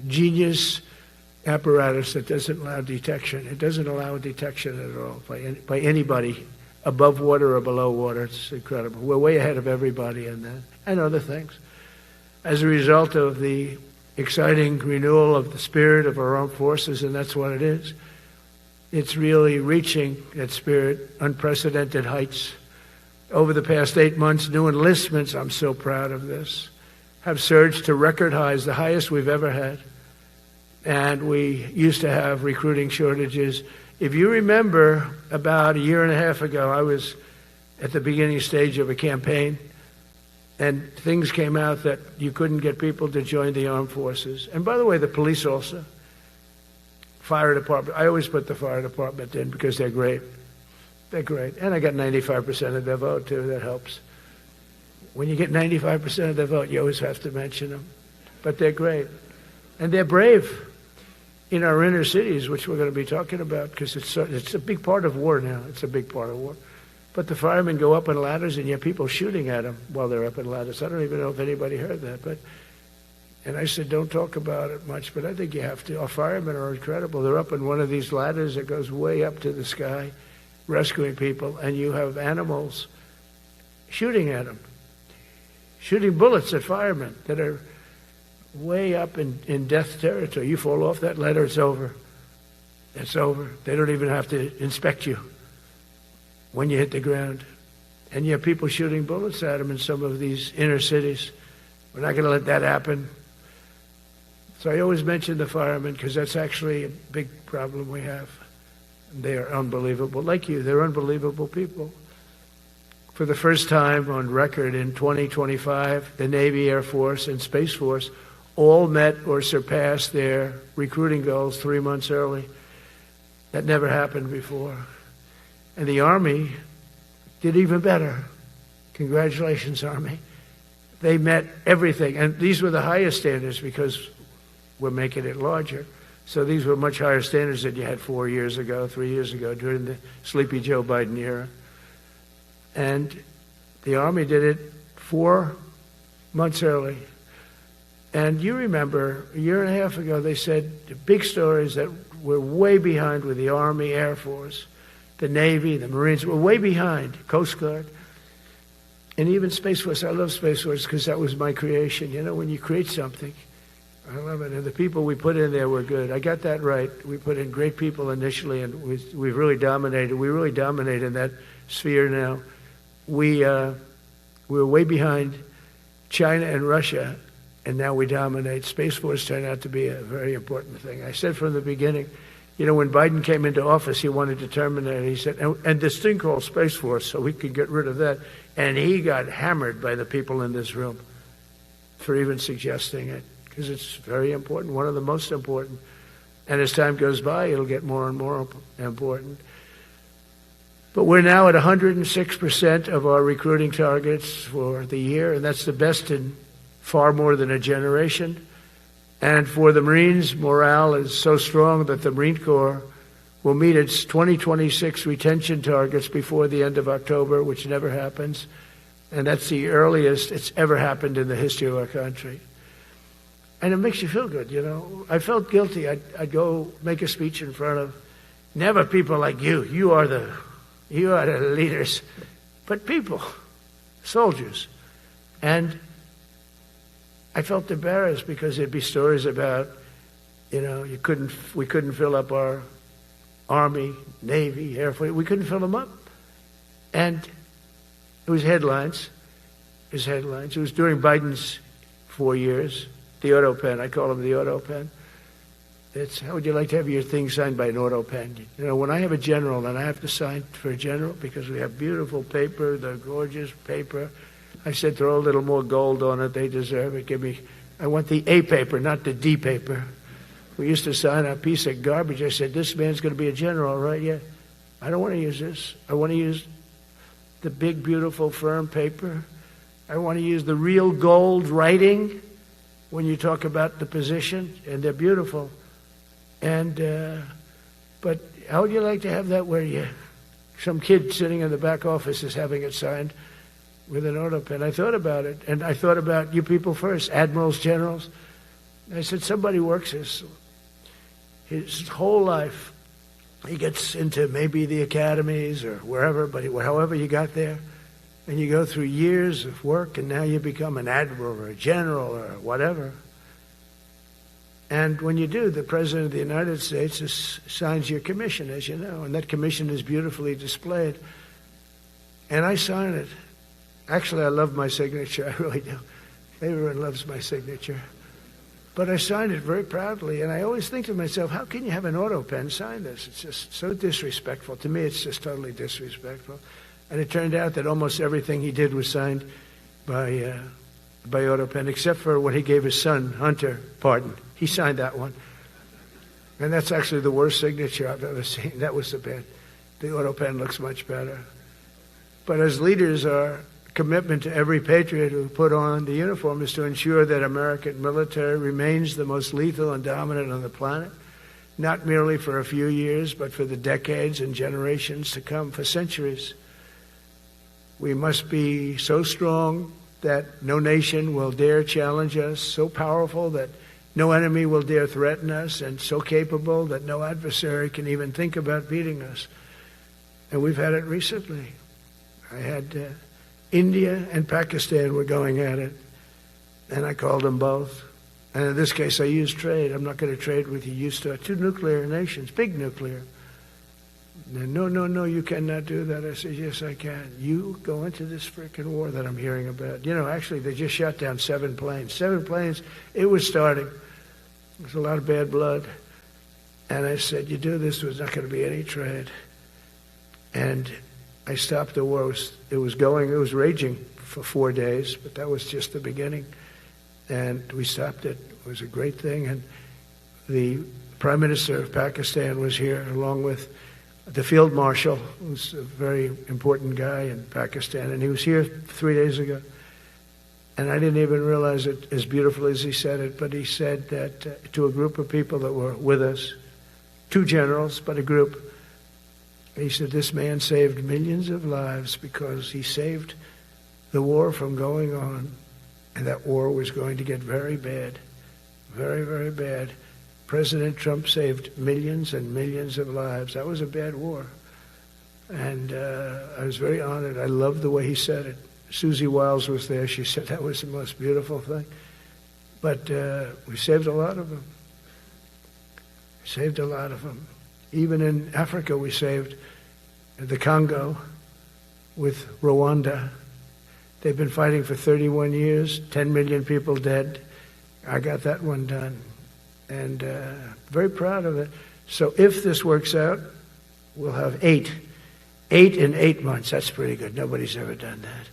genius apparatus that doesn't allow detection. It doesn't allow detection at all by anybody above water or below water. It's incredible. We're way ahead of everybody in that and other things. As a result of the exciting renewal of the spirit of our armed forces, and that's what it is. It's really reaching that spirit, unprecedented heights. Over the past 8 months, new enlistments, I'm so proud of this, have surged to record highs, the highest we've ever had. And we used to have recruiting shortages. If you remember, about a year and a half ago, I was at the beginning stage of a campaign, and things came out that you couldn't get people to join the armed forces. And by the way, the police also. Fire department. I always put the fire department in because they're great. They're great. And I got 95% of their vote, too. That helps. When you get 95% of their vote, you always have to mention them. But they're great. And they're brave in our inner cities, which we're going to be talking about, because it's a big part of war now. It's a big part of war. But the firemen go up in ladders, and you have people shooting at them while they're up in ladders. I don't even know if anybody heard that. And I said, don't talk about it much, but I think you have to. Our firemen are incredible. They're up in one of these ladders that goes way up to the sky, rescuing people, and you have animals shooting at them, shooting bullets at firemen that are way up in death territory. You fall off that ladder, it's over. It's over. They don't even have to inspect you when you hit the ground. And you have people shooting bullets at them in some of these inner cities. We're not going to let that happen. So I always mention the firemen because that's actually a big problem we have. They are unbelievable. Like you, they're unbelievable people. For the first time on record in 2025, the Navy, Air Force, and Space Force all met or surpassed their recruiting goals 3 months early. That never happened before. And the Army did even better. Congratulations, Army. They met everything. And these were the highest standards because we're making it larger. So these were much higher standards than you had 4 years ago, 3 years ago, during the sleepy Joe Biden era. And the Army did it 4 months early. And you remember, a year and a half ago, they said the big stories that we're way behind with the Army, Air Force, the Navy, the Marines. We're way behind, Coast Guard. And even Space Force. I love Space Force because that was my creation. You know, when you create something, I love it. And the people we put in there were good. I got that right. We put in great people initially, and we've really dominated. We really dominate in that sphere now. We're way behind China and Russia, and now we dominate. Space Force turned out to be a very important thing. I said from the beginning, you know, when Biden came into office, he wanted to terminate it. He said, and this thing called Space Force, so we could get rid of that. And he got hammered by the people in this room for even suggesting it, because it's very important, one of the most important. And as time goes by, it'll get more and more important. But we're now at 106% of our recruiting targets for the year, and that's the best in far more than a generation. And for the Marines, morale is so strong that the Marine Corps will meet its 2026 retention targets before the end of October, which never happens. And that's the earliest it's ever happened in the history of our country. And it makes you feel good, you know. I felt guilty. I'd go make a speech in front of never people like you. You are the leaders. But people, soldiers. And I felt embarrassed because there'd be stories about, you know, we couldn't fill up our Army, Navy, Air Force. We couldn't fill them up. And it was headlines. It was during Biden's 4 years. The auto pen. I call him the auto pen. It's, how would you like to have your thing signed by an auto pen? You know, when I have a general and I have to sign for a general because we have beautiful paper, the gorgeous paper, I said throw a little more gold on it. They deserve it. I want the A paper, not the D paper. We used to sign a piece of garbage. I said, this man's going to be a general, right? Yeah. I don't want to use this. I want to use the big, beautiful, firm paper. I want to use the real gold writing when you talk about the position, and they're beautiful. And but how would you like to have that where some kid sitting in the back office is having it signed with an auto pen? I thought about it, and I thought about you people first, admirals, generals. I said, somebody works his whole life. He gets into maybe the academies or wherever, but however you got there, and you go through years of work, and now you become an admiral or a general or whatever. And when you do, the President of the United States signs your commission, as you know, and that commission is beautifully displayed. And I sign it. Actually, I love my signature. I really do. Everyone loves my signature. But I signed it very proudly, and I always think to myself, how can you have an auto pen sign this? It's just so disrespectful. To me, it's just totally disrespectful. And it turned out that almost everything he did was signed by auto pen, except for when he gave his son, Hunter, pardon. He signed that one. And that's actually the worst signature I've ever seen. That was the bad. The auto pen looks much better. But as leaders, our commitment to every patriot who put on the uniform is to ensure that American military remains the most lethal and dominant on the planet, not merely for a few years, but for the decades and generations to come, for centuries. We must be so strong that no nation will dare challenge us, so powerful that no enemy will dare threaten us, and so capable that no adversary can even think about beating us. And we've had it recently. I had India and Pakistan were going at it, and I called them both. And in this case, I used trade. I'm not going to trade with you. Used to two nuclear nations, big nuclear. And no, you cannot do that. I said, yes, I can. You go into this frickin' war that I'm hearing about. You know, actually, they just shot down 7 planes. 7 planes. It was starting. There's a lot of bad blood. And I said, you do this, there's not going to be any trade. And I stopped the war. It was raging for 4 days, but that was just the beginning. And we stopped it. It was a great thing. And the Prime Minister of Pakistan was here, along with the Field Marshal, who's a very important guy in Pakistan, and he was here 3 days ago. And I didn't even realize it as beautiful as he said it, but he said that to a group of people that were with us, 2 generals, but a group, he said, this man saved millions of lives because he saved the war from going on, and that war was going to get very bad, very, very bad. President Trump saved millions and millions of lives. That was a bad war. And I was very honored. I loved the way he said it. Susie Wiles was there. She said that was the most beautiful thing. But we saved a lot of them. Saved a lot of them. Even in Africa, we saved the Congo with Rwanda. They've been fighting for 31 years, 10 million people dead. I got that one done. And very proud of it. So if this works out, we'll have 8 in 8 months. That's pretty good. Nobody's ever done that.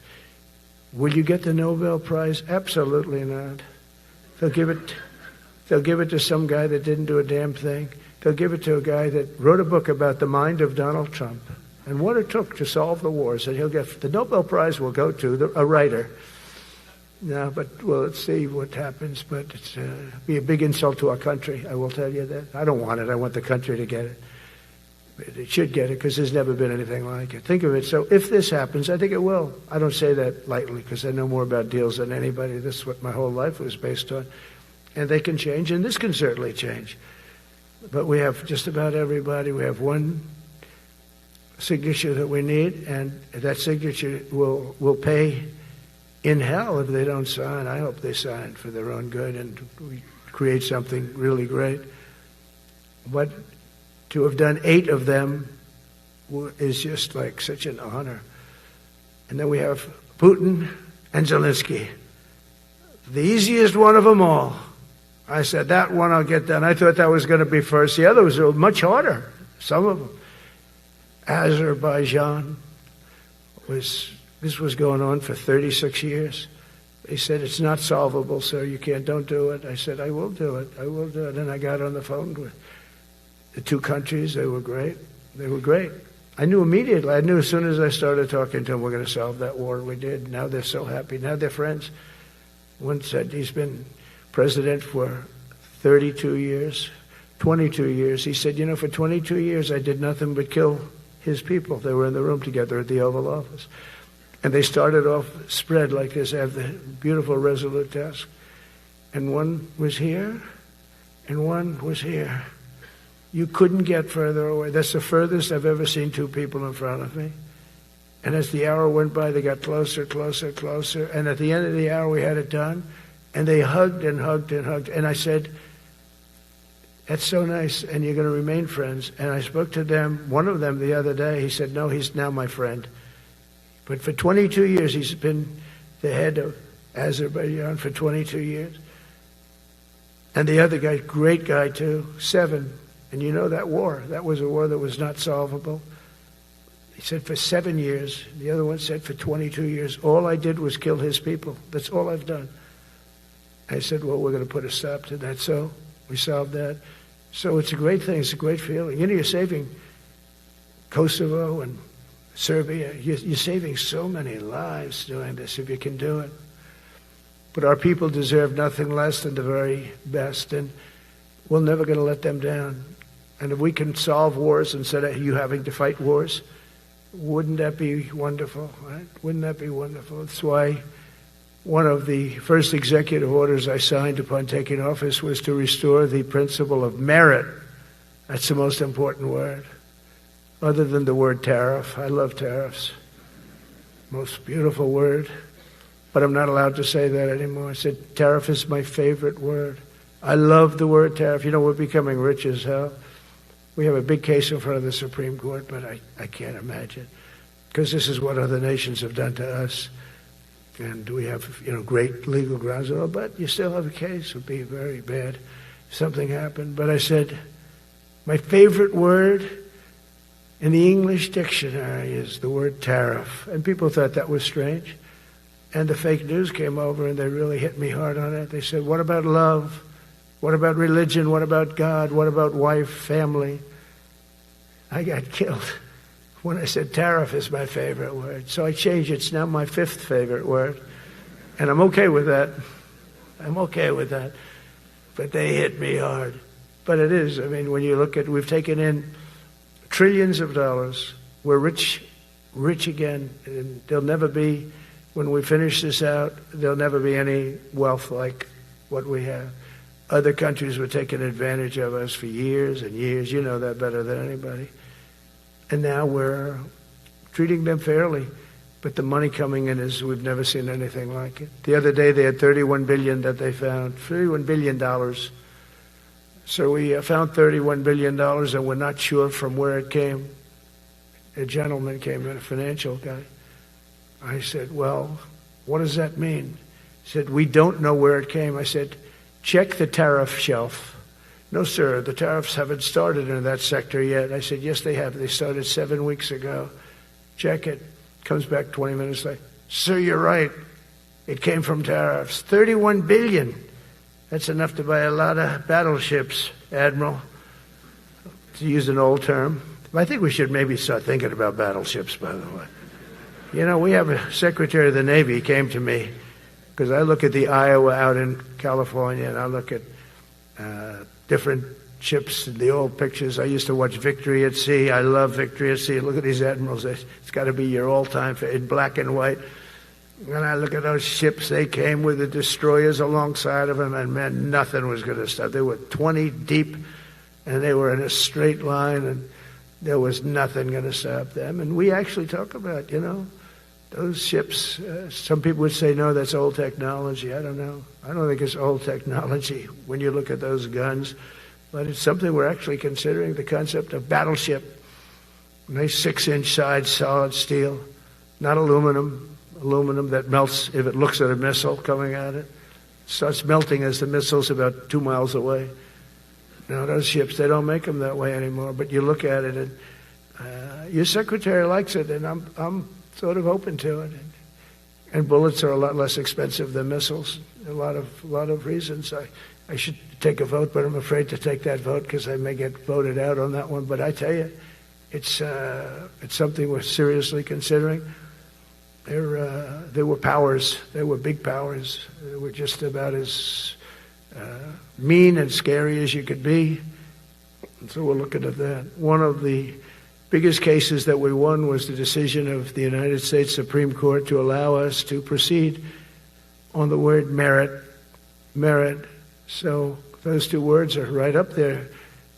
Will you get the Nobel Prize? Absolutely not. They'll give it to some guy that didn't do a damn thing. They'll give it to a guy that wrote a book about the mind of Donald Trump and what it took to solve the wars. And he'll get the Nobel Prize will go to a writer. No, but well, let's see what happens. But it's be a big insult to our country. I will tell you that. I don't want it. I want the country to get it. It should get it because there's never been anything like it. Think of it. So if this happens, I think it will. I don't say that lightly because I know more about deals than anybody. This is what my whole life was based on. And they can change, and this can certainly change. But we have just about everybody. We have one signature that we need, and that signature will pay in hell if they don't sign. I hope they sign for their own good and we create something really great. But to have done 8 of them is just like such an honor. And then we have Putin and Zelensky. The easiest one of them all. I said, that one I'll get done. I thought that was going to be first. The others were much harder, some of them. Azerbaijan this was going on for 36 years. They said, it's not solvable, sir. Don't do it. I said, I will do it. I will do it. And I got on the phone with the 2 countries. They were great. They were great. I knew immediately. I knew as soon as I started talking to them, we're going to solve that war. We did. Now they're so happy. Now they're friends. One said he's been president for 32 years, 22 years. He said, for 22 years I did nothing but kill his people. They were in the room together at the Oval Office. And they started off spread like this. I have the beautiful Resolute desk. And one was here, and one was here. You couldn't get further away. That's the furthest I've ever seen 2 people in front of me. And as the hour went by, they got closer, closer, closer. And at the end of the hour, we had it done. And they hugged and hugged and hugged. And I said, that's so nice, and you're going to remain friends. And I spoke to them, one of them the other day. He said, no, he's now my friend. But for 22 years, he's been the head of Azerbaijan for 22 years. And the other guy, great guy too, 7. And you know that war, that was a war that was not solvable. He said for 7 years. The other one said for 22 years. All I did was kill his people. That's all I've done. I said, well, we're going to put a stop to that. So we solved that. So it's a great thing. It's a great feeling. You're saving Kosovo and Serbia. You're saving so many lives doing this if you can do it. But our people deserve nothing less than the very best, and we're never going to let them down. And if we can solve wars instead of you having to fight wars, wouldn't that be wonderful, right? Wouldn't that be wonderful? That's why one of the first executive orders I signed upon taking office was to restore the principle of merit. That's the most important word, other than the word tariff. I love tariffs. Most beautiful word. But I'm not allowed to say that anymore. I said tariff is my favorite word. I love the word tariff. We're becoming rich as hell. We have a big case in front of the Supreme Court, but I can't imagine. Because this is what other nations have done to us. And we have, great legal grounds. But you still have a case. It would be very bad if something happened. But I said, my favorite word in the English dictionary is the word tariff. And people thought that was strange. And the fake news came over and they really hit me hard on it. They said, what about love? What about religion? What about God? What about wife, family? I got killed when I said tariff is my favorite word. So I changed it. It's now my 5th favorite word. And I'm okay with that. I'm okay with that. But they hit me hard. But it is. I mean, when you look at, we've taken in trillions of dollars. We're rich again. And there'll never be, when we finish this out, there'll never be any wealth like what we have. Other countries were taking advantage of us for years and years. You know that better than anybody. And now we're treating them fairly. But the money coming in is, we've never seen anything like it. The other day they had $31 billion that they found, $31 billion. So we found $31 billion and we're not sure from where it came. A gentleman came in, a financial guy. I said, well, what does that mean? He said, we don't know where it came. I said, check the tariff shelf. No, sir, the tariffs haven't started in that sector yet. I said, yes, they have. They started 7 weeks ago. Check it. Comes back 20 minutes later. Sir, you're right. It came from tariffs. $31 billion. That's enough to buy a lot of battleships, Admiral, to use an old term. I think we should maybe start thinking about battleships, by the way. You know, we have a Secretary of the Navy. He came to me because I look at the Iowa out in California and I look at different ships, the old pictures. I used to watch Victory at Sea. I love Victory at Sea. Look at these admirals. It's got to be your all-time in black and white. And I look at those ships. They came with the destroyers alongside of them, and man, nothing was going to stop. They were 20 deep, and they were in a straight line, and there was nothing going to stop them. And we actually talk about, you know, those ships. Some people would say, no, that's old technology. I don't know. I don't think it's old technology when you look at those guns. But it's something we're actually considering, the concept of battleship. Nice 6-inch side, solid steel, not aluminum. Aluminum that melts if it looks at a missile coming at it. Starts melting as the missile's about 2 miles away. Now, those ships, they don't make them that way anymore. But you look at it, and your secretary likes it, and I'm sort of open to it. And bullets are a lot less expensive than missiles. A lot of reasons. I should take a vote, but I'm afraid to take that vote because I may get voted out on that one. But I tell you, it's something we're seriously considering. There were powers. There were big powers. They were just about as mean and scary as you could be. And so we're looking at that. One of the biggest cases that we won was the decision of the United States Supreme Court to allow us to proceed on the word merit. Merit. So those two words are right up there.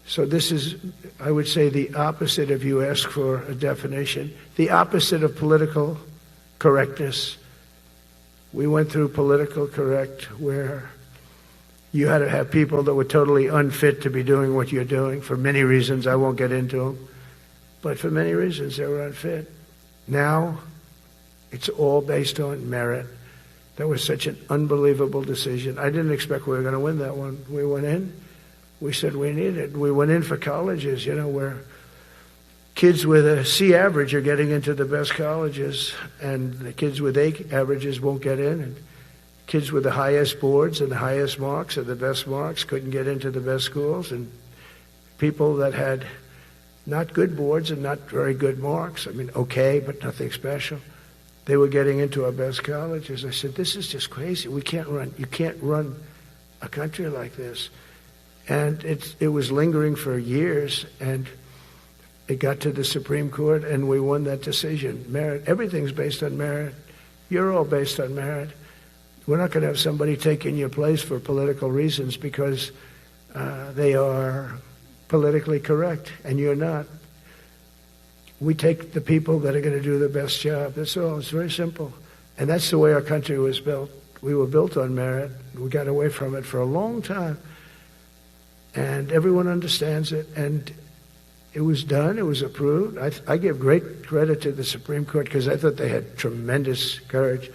So this is, I would say, the opposite if you ask for a definition. The opposite of political correctness. We went through political correct where you had to have people that were totally unfit to be doing what you're doing for many reasons. I won't get into them. But for many reasons, they were unfit. Now, it's all based on merit. That was such an unbelievable decision. I didn't expect we were going to win that one. We went in. We said we needed it. We went in for colleges, you know, where kids with a C average are getting into the best colleges, and the kids with A averages won't get in. And kids with the highest boards and the highest marks and the best marks couldn't get into the best schools. And people that had not good boards and not very good marks, I mean, okay, but nothing special, they were getting into our best colleges. I said, this is just crazy. You can't run a country like this. And it was lingering for years, and it got to the Supreme Court, and we won that decision. Merit. Everything's based on merit. You're all based on merit. We're not going to have somebody taking your place for political reasons because they are politically correct, and you're not. We take the people that are going to do the best job. That's all. It's very simple. And that's the way our country was built. We were built on merit. We got away from it for a long time. And everyone understands it. And it was done. It was approved. I give great credit to the Supreme Court because I thought they had tremendous courage.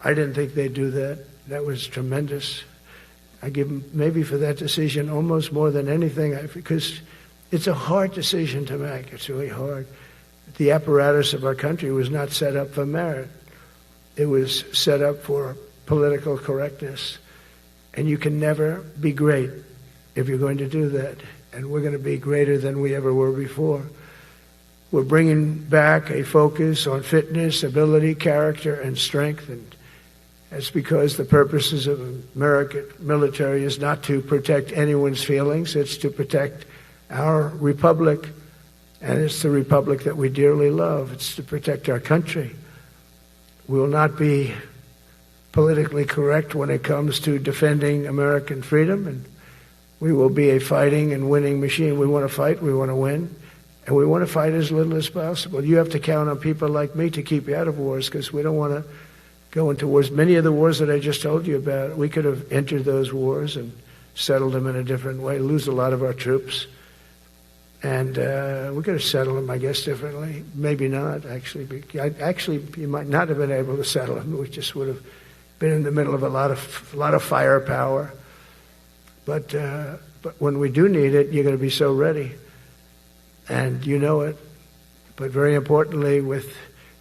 I didn't think they'd do that. That was tremendous. I give them maybe for that decision almost more than anything because it's a hard decision to make. It's really hard. The apparatus of our country was not set up for merit. It was set up for political correctness. And you can never be great if you're going to do that. And we're going to be greater than we ever were before. We're bringing back a focus on fitness, ability, character, and strength. It's because the purposes of American military is not to protect anyone's feelings. It's to protect our republic, and it's the republic that we dearly love. It's to protect our country. We will not be politically correct when it comes to defending American freedom, and we will be a fighting and winning machine. We want to fight, we want to win, and we want to fight as little as possible. You have to count on people like me to keep you out of wars, because we don't want to go into wars. Many of the wars that I just told you about, we could have entered those wars and settled them in a different way, lose a lot of our troops. And we could have settled them, I guess, differently. Maybe not, actually. Actually, you might not have been able to settle them. We just would have been in the middle of a lot of firepower. But when we do need it, you're going to be so ready. And you know it. But very importantly, with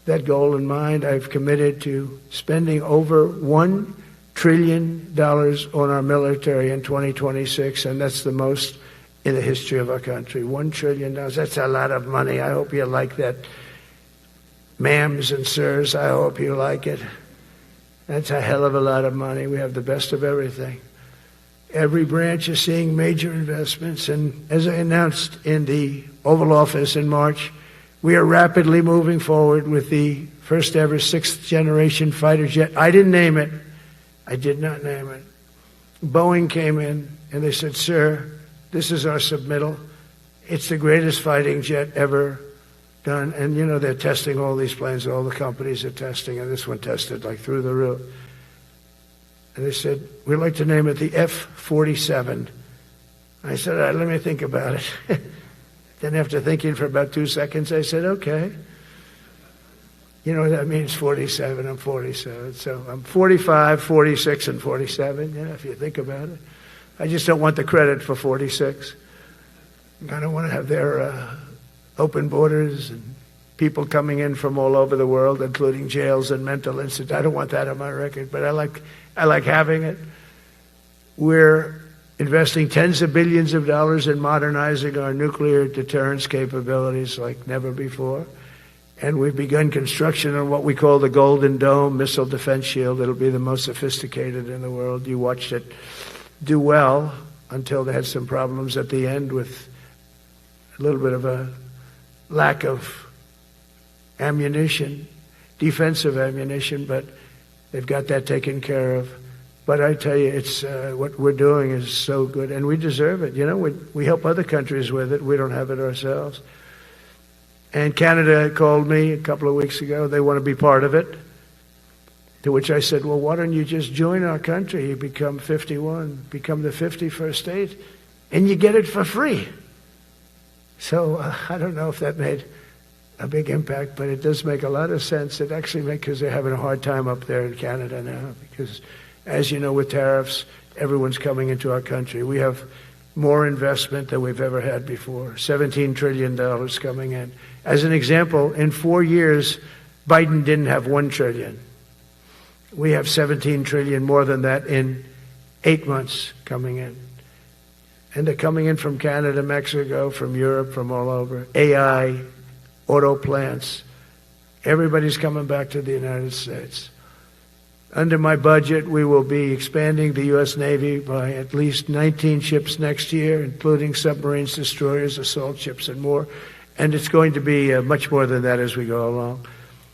that goal in mind, I've committed to spending over $1 trillion on our military in 2026, and that's the most in the history of our country. $1 trillion. That's a lot of money. I hope you like that. Ma'ams and sirs, I hope you like it. That's a hell of a lot of money. We have the best of everything. Every branch is seeing major investments, and as I announced in the Oval Office in March, we are rapidly moving forward with the first ever 6th generation fighter jet. I didn't name it. I did not name it. Boeing came in and they said, "Sir, this is our submittal. It's the greatest fighting jet ever done." And you know, they're testing all these planes, all the companies are testing, and this one tested like through the roof. And they said, "We'd like to name it the F-47. I said, "All right, let me think about it." Then after thinking for about 2 seconds, I said, "Okay." You know what that means, 47, I'm 47. So I'm 45, 46, and 47, you know, if you think about it. I just don't want the credit for 46. I don't want to have their open borders and people coming in from all over the world, including jails and mental institutes. I don't want that on my record, but I like having it. We're investing tens of billions of dollars in modernizing our nuclear deterrence capabilities like never before. And we've begun construction on what we call the Golden Dome missile defense shield. It'll be the most sophisticated in the world. You watched it do well until they had some problems at the end with a little bit of a lack of ammunition, defensive ammunition, but they've got that taken care of. But I tell you, it's what we're doing is so good, and we deserve it. You know, we help other countries with it. We don't have it ourselves. And Canada called me a couple of weeks ago. They want to be part of it. To which I said, "Well, why don't you just join our country? You become 51, become the 51st state, and you get it for free." So I don't know if that made a big impact, but it does make a lot of sense. It actually makes, because they're having a hard time up there in Canada now, because as you know, with tariffs, everyone's coming into our country. We have more investment than we've ever had before, $17 trillion coming in. As an example, in 4 years, Biden didn't have $1 trillion. We have $17 trillion more than that in 8 months coming in. And they're coming in from Canada, Mexico, from Europe, from all over. AI, auto plants. Everybody's coming back to the United States. Under my budget, we will be expanding the U.S. Navy by at least 19 ships next year, including submarines, destroyers, assault ships, and more. And it's going to be much more than that as we go along,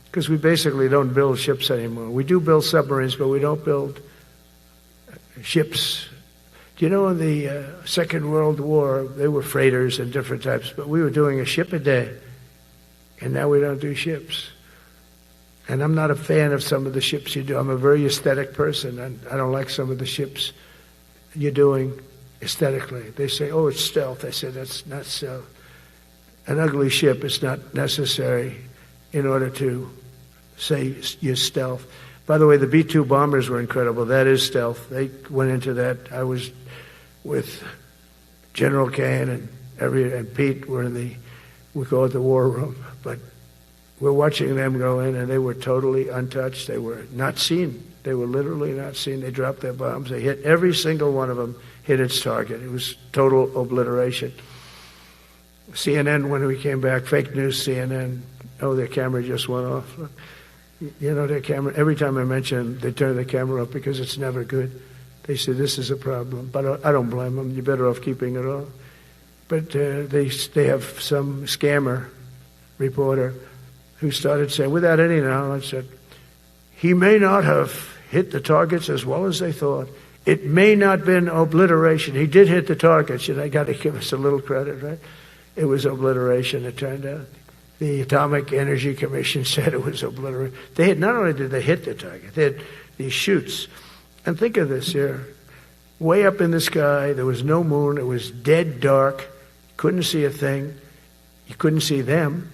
because we basically don't build ships anymore. We do build submarines, but we don't build ships. Do you know in the Second World War, they were freighters and different types, but we were doing a ship a day, and now we don't do ships. And I'm not a fan of some of the ships you do. I'm a very aesthetic person, and I don't like some of the ships you're doing aesthetically. They say, "Oh, it's stealth." I say, "That's not stealth. An ugly ship is not necessary in order to say you're stealth." By the way, the B-2 bombers were incredible. That is stealth. They went into that. I was with General Kane and Pete were we call it the war room, but we're watching them go in, and they were totally untouched. They were not seen. They were literally not seen. They dropped their bombs. They hit every single one of them, hit its target. It was total obliteration. CNN, when we came back, fake news CNN, oh, their camera just went off. You know, their camera, every time I mention them, they turn the camera off because it's never good. They say, this is a problem. But I don't blame them. You're better off keeping it off. But they have some scammer reporter who started saying, without any knowledge, that he may not have hit the targets as well as they thought. It may not have been obliteration. He did hit the targets, and they got to give us a little credit, right? It was obliteration, it turned out. The Atomic Energy Commission said it was obliteration. They had, not only did they hit the target, they had these chutes. And think of this here. Way up in the sky, there was no moon. It was dead dark. Couldn't see a thing. You couldn't see them.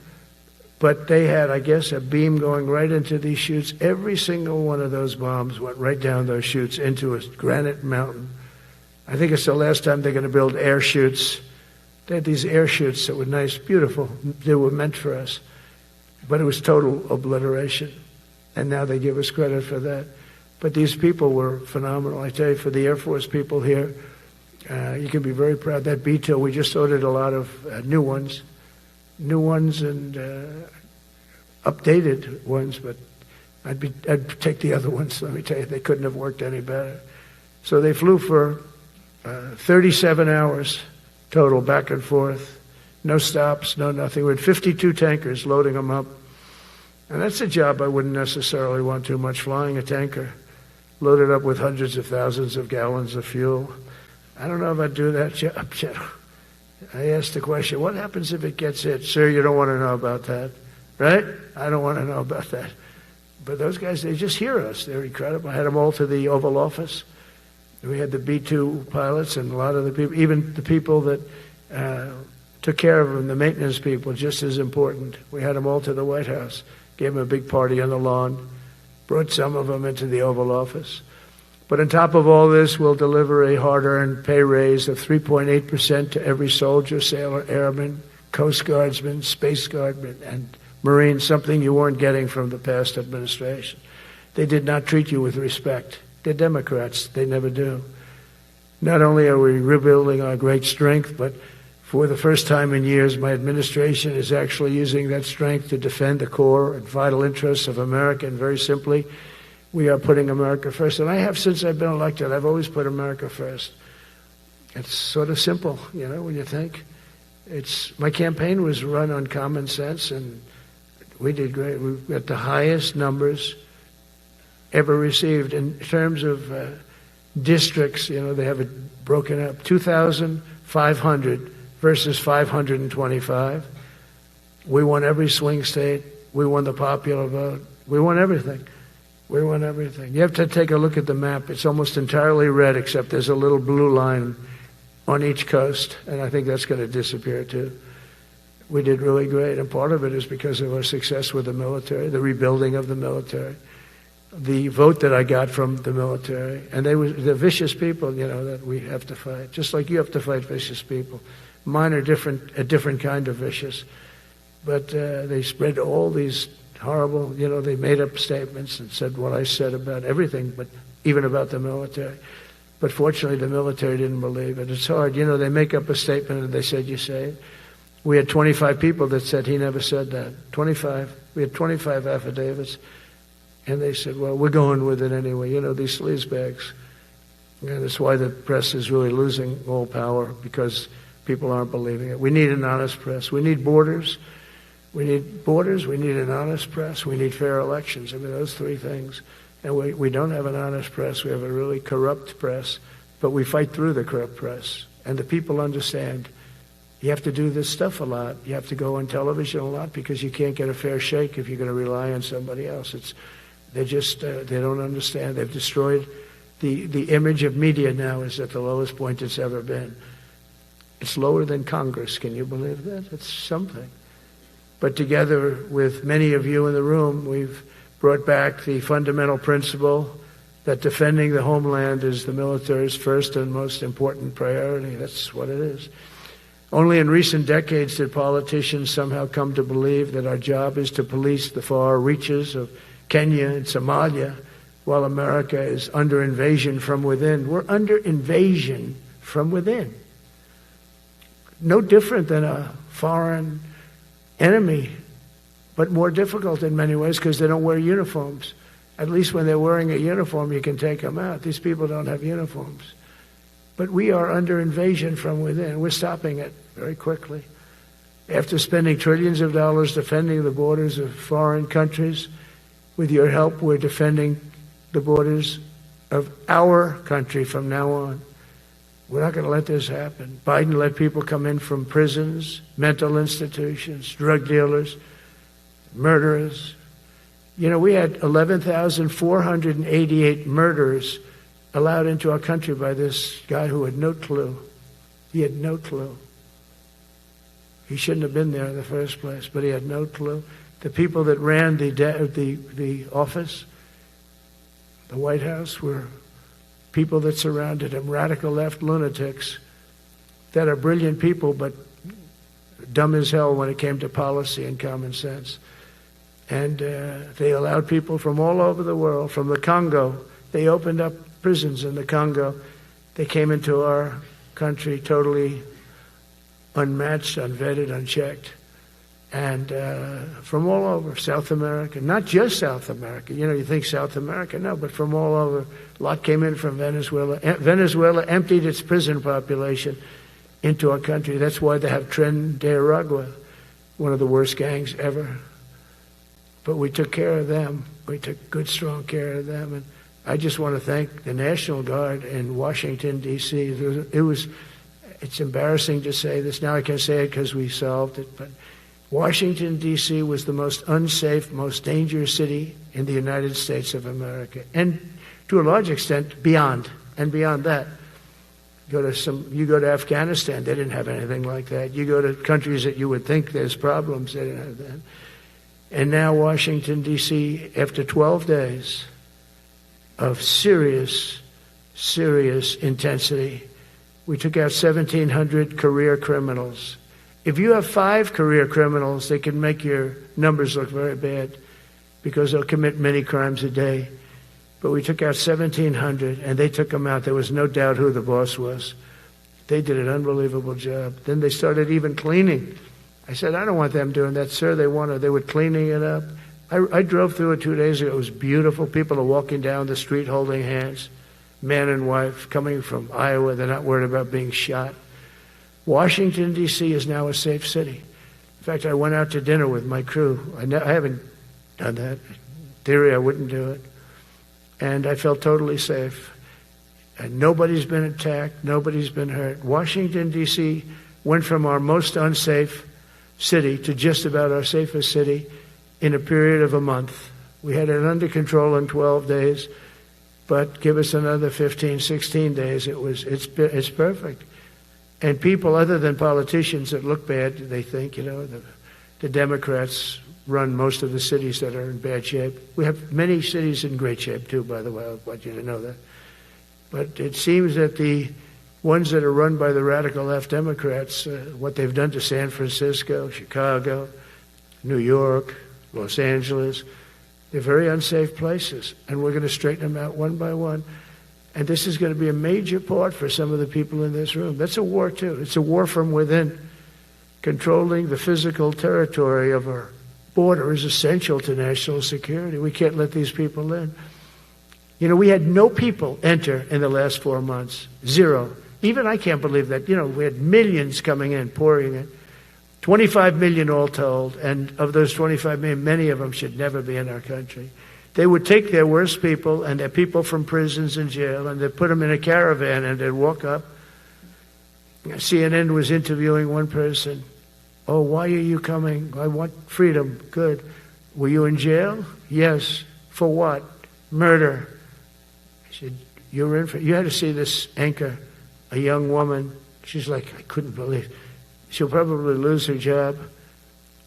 But they had, I guess, a beam going right into these chutes. Every single one of those bombs went right down those chutes into a granite mountain. I think it's the last time they're going to build air chutes. They had these air chutes that were nice, beautiful. They were meant for us. But it was total obliteration. And now they give us credit for that. But these people were phenomenal. I tell you, for the Air Force people here, you can be very proud. That B-2, we just ordered a lot of new ones and updated ones, but I'd take the other ones. Let me tell you, they couldn't have worked any better. So they flew for 37 hours total, back and forth, no stops, no nothing. We had 52 tankers loading them up, and that's a job I wouldn't necessarily want too much, flying a tanker loaded up with hundreds of thousands of gallons of fuel. I don't know if I'd do that job. I asked the question, what happens if it gets hit? Sir, you don't want to know about that, right? I don't want to know about that. But those guys, they just hear us. They're incredible. I had them all to the Oval Office. We had the B-2 pilots and a lot of the people, even the people that took care of them, the maintenance people, just as important. We had them all to the White House, gave them a big party on the lawn, brought some of them into the Oval Office. But on top of all this, we'll deliver a hard-earned pay raise of 3.8% to every soldier, sailor, airman, Coast Guardsman, Space Guardman, and Marine, something you weren't getting from the past administration. They did not treat you with respect. They're Democrats. They never do. Not only are we rebuilding our great strength, but for the first time in years, my administration is actually using that strength to defend the core and vital interests of America. And very simply, we are putting America first. And I have since I've been elected. I've always put America first. It's sort of simple, you know, when you think. My campaign was run on common sense, and we did great. We've got the highest numbers ever received in terms of districts. You know, they have it broken up, 2,500 versus 525. We won every swing state. We won the popular vote. We won everything. We won everything. You have to take a look at the map. It's almost entirely red, except there's a little blue line on each coast, and I think that's going to disappear too. We did really great, and part of it is because of our success with the military, the rebuilding of the military, the vote that I got from the military, and they're vicious people, you know, that we have to fight, just like you have to fight vicious people. Mine are a different kind of vicious, but they spread all these horrible, you know, they made up statements and said what I said about everything, but even about the military. But fortunately, the military didn't believe it. It's hard. You know, they make up a statement and they said, you say it. We had 25 people that said he never said that. 25. We had 25 affidavits. And they said, well, we're going with it anyway. You know, these sleazebags. And that's why the press is really losing all power, because people aren't believing it. We need an honest press. We need borders. We need borders. We need an honest press. We need fair elections. I mean, those three things. And we don't have an honest press. We have a really corrupt press. But we fight through the corrupt press. And the people understand you have to do this stuff a lot. You have to go on television a lot, because you can't get a fair shake if you're going to rely on somebody else. They don't understand. They've destroyed the image of media now is at the lowest point it's ever been. It's lower than Congress. Can you believe that? It's something. But together with many of you in the room, we've brought back the fundamental principle that defending the homeland is the military's first and most important priority. That's what it is. Only in recent decades did politicians somehow come to believe that our job is to police the far reaches of Kenya and Somalia, while America is under invasion from within. We're under invasion from within. No different than a foreign enemy but more difficult in many ways because they don't wear uniforms. At least when they're wearing a uniform, you can take them out. These people don't have uniforms. But we are under invasion from within. We're stopping it very quickly. After spending trillions of dollars defending the borders of foreign countries, with your help, we're defending the borders of our country from now on. We're not going to let this happen. Biden let people come in from prisons, mental institutions, drug dealers, murderers. You know, we had 11,488 murders allowed into our country by this guy who had no clue. He had no clue. He shouldn't have been there in the first place, but he had no clue. The people that ran the office, the White House, were people that surrounded him, radical left lunatics that are brilliant people, but dumb as hell when it came to policy and common sense. And they allowed people from all over the world, from the Congo. They opened up prisons in the Congo. They came into our country totally unmatched, unvetted, unchecked. And from all over, South America, not just South America. You know, you think South America, no, but from all over. A lot came in from Venezuela. Venezuela emptied its prison population into our country. That's why they have Tren de Aragua, one of the worst gangs ever. But we took care of them. We took good, strong care of them. And I just want to thank the National Guard in Washington, D.C. It's embarrassing to say this. Now I can say it because we solved it. But Washington, D.C. was the most unsafe, most dangerous city in the United States of America. And to a large extent, beyond. And beyond that. You go to Afghanistan, they didn't have anything like that. You go to countries that you would think there's problems, they didn't have that. And now Washington, D.C., after 12 days of serious, serious intensity, we took out 1,700 career criminals. If you have 5 career criminals, they can make your numbers look very bad because they'll commit many crimes a day. But we took out 1,700, and they took them out. There was no doubt who the boss was. They did an unbelievable job. Then they started even cleaning. I said, I don't want them doing that, sir. They were cleaning it up. I drove through it 2 days ago. It was beautiful. People are walking down the street holding hands, man and wife, coming from Iowa. They're not worried about being shot. Washington, D.C. is now a safe city. In fact, I went out to dinner with my crew. I haven't done that. In theory, I wouldn't do it. And I felt totally safe. And nobody's been attacked. Nobody's been hurt. Washington, D.C. went from our most unsafe city to just about our safest city in a period of a month. We had it under control in 12 days, but give us another 15, 16 days. It's perfect. And people other than politicians that look bad, they think, the Democrats run most of the cities that are in bad shape. We have many cities in great shape too, by the way. I want you to know that. But it seems that the ones that are run by the radical left Democrats, what they've done to San Francisco, Chicago, New York, Los Angeles, they're very unsafe places. And we're going to straighten them out one by one. And this is going to be a major part for some of the people in this room. That's a war too. It's a war from within. Controlling the physical territory of our border is essential to national security. We can't let these people in. We had no people enter in the last 4 months. 0. Even I can't believe that. We had millions coming in, pouring in. 25 million all told. And of those 25 million, many of them should never be in our country. They would take their worst people and their people from prisons and jail, and they'd put them in a caravan and they'd walk up. CNN was interviewing one person. Oh, why are you coming? I want freedom. Good. Were you in jail? Yes. For what? Murder. I said, you had to see this anchor, a young woman. She's like, I couldn't believe it. She'll probably lose her job.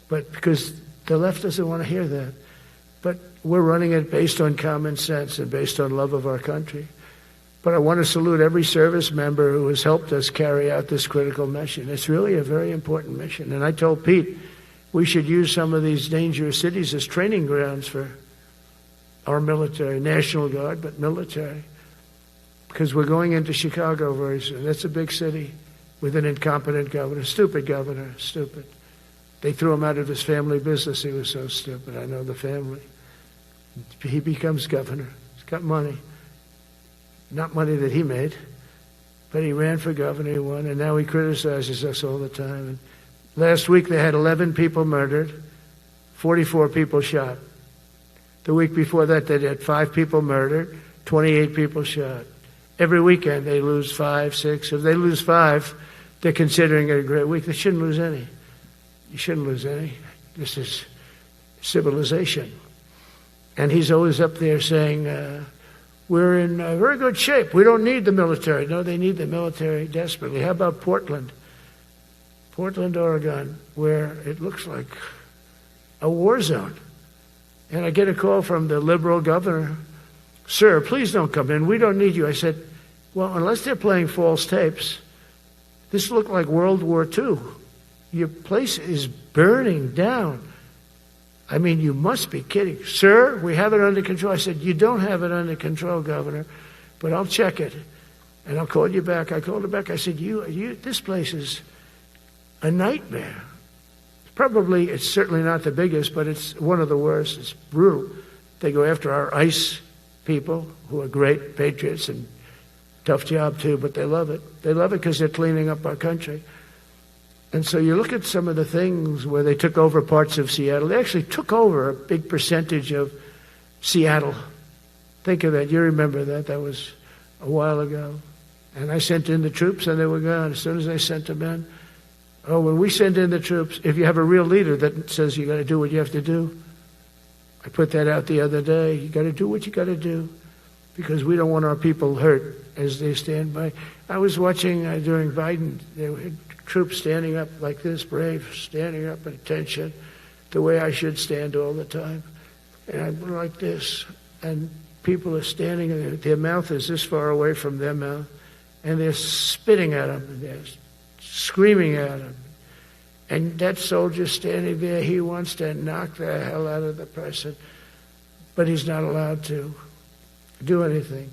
But because the left doesn't want to hear that. But we're running it based on common sense and based on love of our country. But I want to salute every service member who has helped us carry out this critical mission. It's really a very important mission. And I told Pete, we should use some of these dangerous cities as training grounds for our military, National Guard, but military. Because we're going into Chicago very soon. That's a big city with an incompetent governor, stupid governor, stupid. They threw him out of his family business. He was so stupid. I know the family. He becomes governor. He's got money. Not money that he made, but he ran for governor, he won, and now he criticizes us all the time. And last week they had 11 people murdered, 44 people shot. The week before that they had 5 people murdered, 28 people shot. Every weekend they lose 5, 6. If they lose 5, they're considering it a great week. They shouldn't lose any. You shouldn't lose any. This is civilization. And he's always up there saying, we're in very good shape. We don't need the military. No, they need the military desperately. How about Portland? Portland, Oregon, where it looks like a war zone. And I get a call from the liberal governor. Sir, please don't come in. We don't need you. I said, well, unless they're playing false tapes, this looked like World War II. Your place is burning down. I mean, you must be kidding. Sir, we have it under control. I said, you don't have it under control, Governor, but I'll check it, and I'll call you back. I called her back. I said, this place is a nightmare. It's certainly not the biggest, but it's one of the worst. It's brutal. They go after our ICE people, who are great patriots and tough job too, but they love it. They love it because they're cleaning up our country. And so you look at some of the things where they took over parts of Seattle. They actually took over a big percentage of Seattle. Think of that. You remember that. That was a while ago. And I sent in the troops and they were gone. As soon as I sent them in, when we send in the troops, if you have a real leader that says you got to do what you have to do, I put that out the other day. You got to do what you got to do because we don't want our people hurt as they stand by. I was watching during Biden, there were troops standing up like this, brave, standing up at attention, the way I should stand all the time. And I'm like this, and people are standing, and their mouth is this far away from their mouth, and they're spitting at them, and they're screaming at them. And that soldier's standing there, he wants to knock the hell out of the person, but he's not allowed to do anything.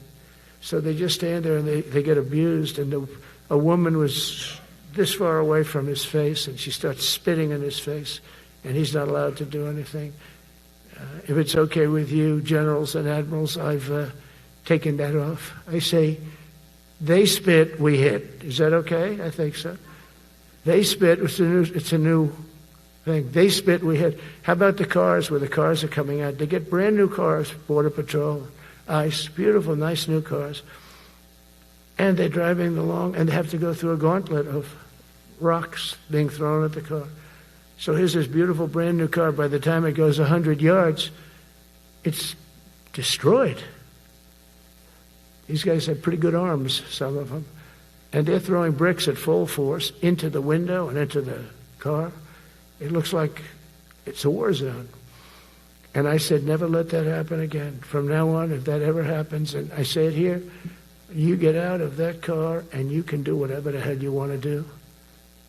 So they just stand there, and they get abused, and a woman was this far away from his face, and she starts spitting in his face, and he's not allowed to do anything. If it's okay with you, generals and admirals, I've taken that off. I say, they spit, we hit. Is that okay? I think so. They spit, it's a new thing. They spit, we hit. How about the cars, where the cars are coming out? They get brand new cars, Border Patrol, ICE, beautiful, nice new cars. And they're driving along, and they have to go through a gauntlet of rocks being thrown at the car. So here's this beautiful brand new car. By the time it goes 100 yards, it's destroyed. These guys have pretty good arms, some of them. And they're throwing bricks at full force into the window and into the car. It looks like it's a war zone. And I said, never let that happen again. From now on, if that ever happens, and I say it here, you get out of that car and you can do whatever the hell you want to do.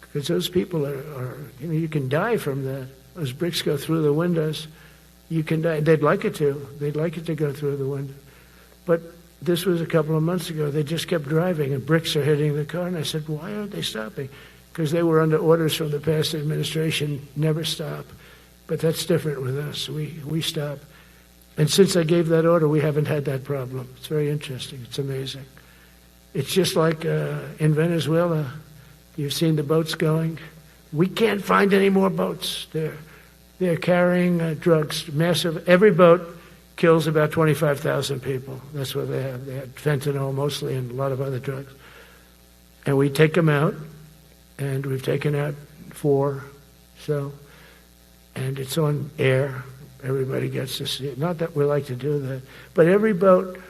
Because those people are you can die from that. Those bricks go through the windows. You can die. They'd like it to. They'd like it to go through the window. But this was a couple of months ago. They just kept driving and bricks are hitting the car. And I said, why aren't they stopping? Because they were under orders from the past administration, never stop. But that's different with us. We stop. And since I gave that order, we haven't had that problem. It's very interesting. It's amazing. It's just like in Venezuela. You've seen the boats going. We can't find any more boats. They're carrying drugs, massive. Every boat kills about 25,000 people. That's what they have. They had fentanyl mostly and a lot of other drugs. And we take them out, and we've taken out 4. And it's on air. Everybody gets to see it. Not that we like to do that, but every boat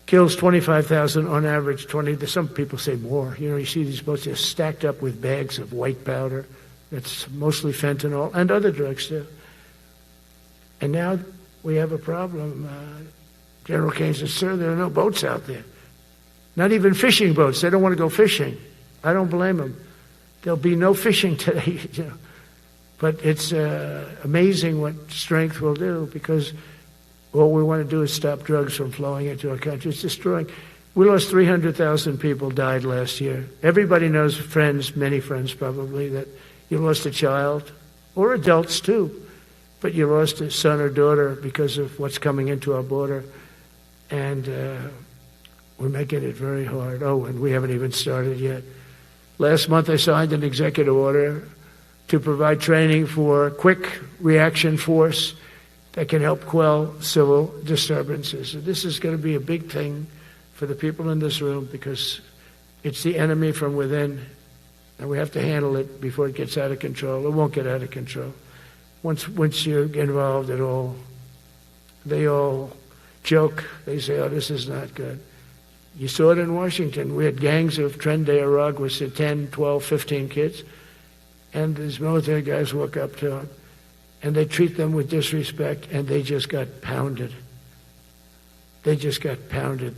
kills 25,000 on average. 20. Some people say more. You see these boats, they're stacked up with bags of white powder. That's mostly fentanyl and other drugs too. And now we have a problem. General Kane says, sir, there are no boats out there. Not even fishing boats. They don't want to go fishing. I don't blame them. There'll be no fishing today. But it's amazing what strength will do, because all we want to do is stop drugs from flowing into our country. It's destroying. We lost 300,000 people died last year. Everybody knows, friends, many friends probably, that you lost a child or adults too. But you lost a son or daughter because of what's coming into our border. And we're making it very hard. Oh, and we haven't even started yet. Last month I signed an executive order to provide training for quick reaction force that can help quell civil disturbances. And this is going to be a big thing for the people in this room because it's the enemy from within, and we have to handle it before it gets out of control. It won't get out of control. Once you're involved at all, they all joke. They say, oh, this is not good. You saw it in Washington. We had gangs of Tren de Arag with 10, 12, 15 kids, and these military guys walk up to them, and they treat them with disrespect, and they just got pounded. They just got pounded.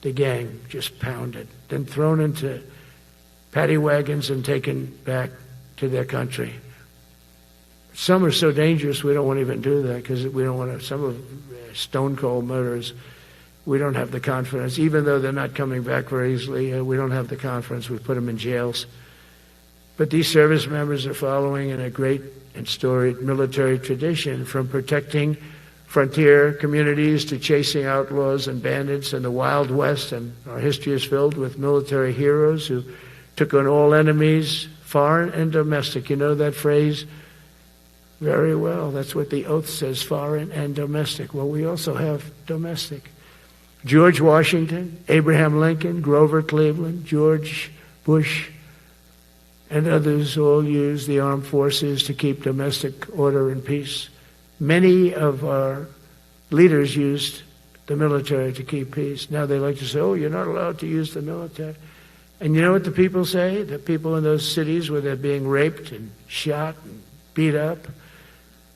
The gang just pounded. Then thrown into paddy wagons and taken back to their country. Some are so dangerous we don't want to even do that because we don't want to. Some of stone cold murderers, we don't have the confidence. Even though they're not coming back very easily, we don't have the confidence. We put them in jails. But these service members are following in a great and storied military tradition, from protecting frontier communities to chasing outlaws and bandits in the Wild West. And our history is filled with military heroes who took on all enemies, foreign and domestic. You know that phrase? Very well. That's what the oath says, foreign and domestic. Well, we also have domestic. George Washington, Abraham Lincoln, Grover Cleveland, George Bush, and others all used the armed forces to keep domestic order and peace. Many of our leaders used the military to keep peace. Now they like to say, oh, you're not allowed to use the military. And you know what the people say? The people in those cities where they're being raped and shot and beat up,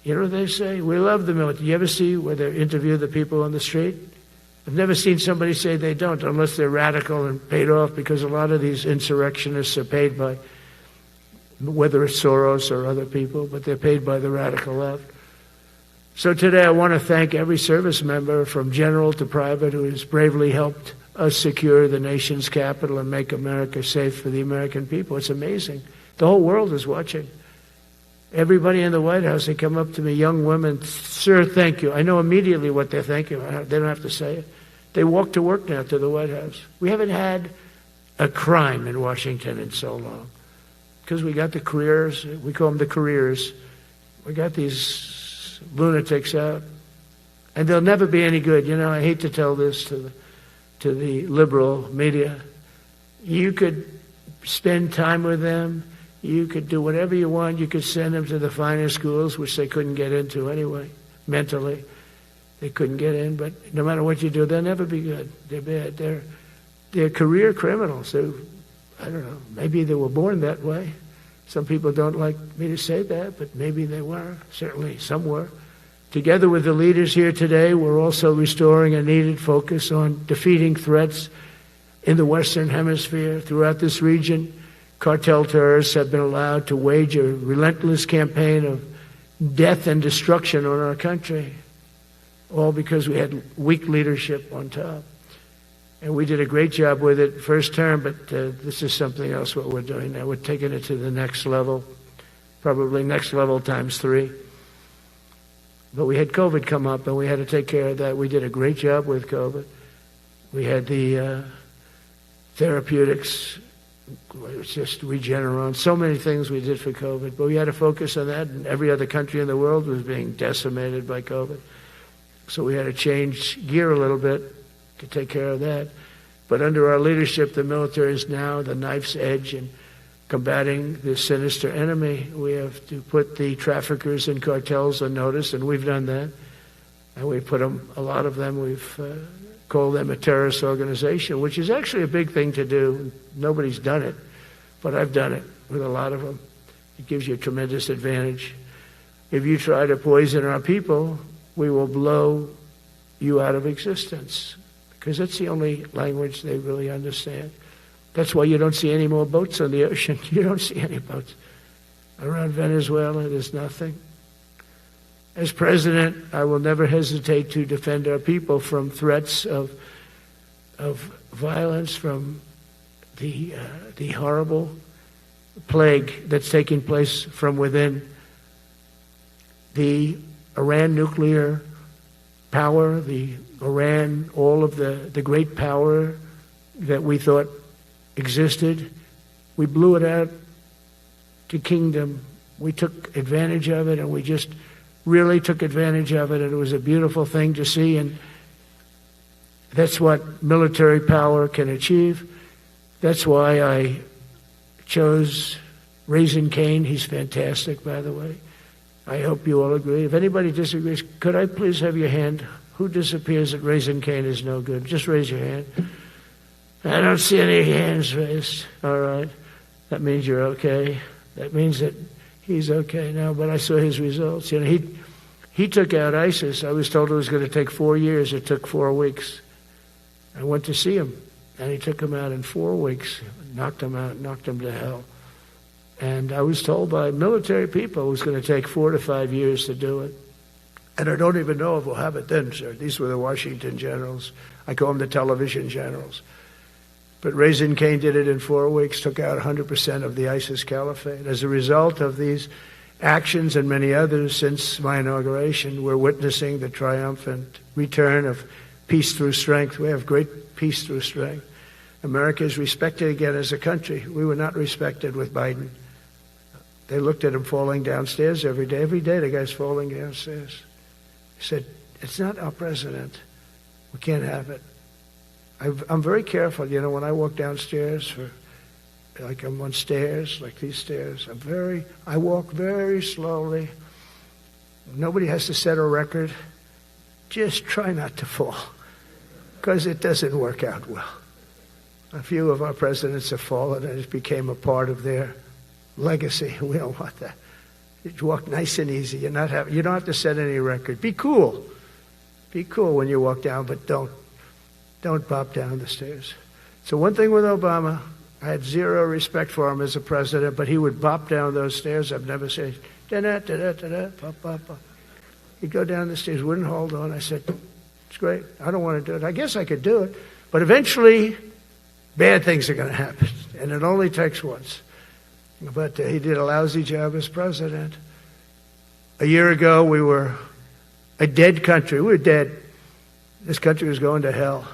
you know what they say? We love the military. You ever see where they interview the people on the street? I've never seen somebody say they don't, unless they're radical and paid off, because a lot of these insurrectionists are paid by, whether it's Soros or other people, but they're paid by the radical left. So today I want to thank every service member from general to private who has bravely helped us secure the nation's capital and make America safe for the American people. It's amazing. The whole world is watching. Everybody in the White House, they come up to me, young women, sir, thank you. I know immediately what they're thanking. They don't have to say it. They walk to work now to the White House. We haven't had a crime in Washington in so long because we got the careers. We call them the careers. We got these lunatics out, and they'll never be any good. You know, I hate to tell this to the liberal media. You could spend time with them. You could do whatever you want. You could send them to the finer schools, which they couldn't get into anyway, mentally. They couldn't get in, but no matter what you do, they'll never be good. They're bad. They're career criminals. I don't know, maybe they were born that way. Some people don't like me to say that, but maybe they were. Certainly some were. Together with the leaders here today, we're also restoring a needed focus on defeating threats in the Western Hemisphere. Throughout this region, cartel terrorists have been allowed to wage a relentless campaign of death and destruction on our country, all because we had weak leadership on top. And we did a great job with it first term, but this is something else what we're doing now. We're taking it to the next level, probably next level times 3. But we had COVID come up, and we had to take care of that. We did a great job with COVID. We had the therapeutics. It's just Regeneron. So many things we did for COVID, but we had to focus on that, and every other country in the world was being decimated by COVID. So we had to change gear a little bit to take care of that. But under our leadership, the military is now the knife's edge in combating this sinister enemy. We have to put the traffickers and cartels on notice, and we've done that. And we put them, a lot of them, we've called them a terrorist organization, which is actually a big thing to do. Nobody's done it, but I've done it with a lot of them. It gives you a tremendous advantage. If you try to poison our people, we will blow you out of existence, because that's the only language they really understand. That's why you don't see any more boats on the ocean. You don't see any boats. Around Venezuela, there's nothing. As president, I will never hesitate to defend our people from threats of violence, from the horrible plague that's taking place from within the Iran nuclear power, the Iran, all of the great power that we thought existed, we blew it out to kingdom. We took advantage of it, and we just really took advantage of it, and it was a beautiful thing to see, and that's what military power can achieve. That's why I chose Raising Cane. He's fantastic, by the way. I hope you all agree. If anybody disagrees, could I please have your hand? Who disappears that Raising Cane is no good? Just raise your hand. I don't see any hands raised. All right. That means you're okay. That means that he's okay now, but I saw his results. You know, he took out ISIS. I was told it was going to take 4 years. It took 4 weeks. I went to see him, and he took him out in 4 weeks. Knocked him out, knocked him to hell. And I was told by military people it was going to take 4 to 5 years to do it. And I don't even know if we'll have it then, sir. These were the Washington generals. I call them the television generals. But Raising Cane did it in 4 weeks, took out 100% of the ISIS caliphate. As a result of these actions and many others since my inauguration, we're witnessing the triumphant return of peace through strength. We have great peace through strength. America is respected again as a country. We were not respected with Biden. They looked at him falling downstairs every day. Every day the guy's falling downstairs. He said, it's not our president. We can't have it. I'm very careful, you know, when I walk downstairs like I'm on stairs, like these stairs. I walk very slowly. Nobody has to set a record. Just try not to fall, because it doesn't work out well. A few of our presidents have fallen, and it became a part of their legacy. We don't want that. You walk nice and easy. You don't have to set any record. Be cool. Be cool when you walk down, but don't pop down the stairs. So one thing with Obama, I had zero respect for him as a president, but he would bop down those stairs. I've never said, da-da-da-da-da-da, pop, pop, pop. He'd go down the stairs, wouldn't hold on. I said, it's great. I don't want to do it. I guess I could do it. But eventually, bad things are going to happen. And it only takes once. But he did a lousy job as president. A year ago, we were a dead country. We were dead. This country was going to hell.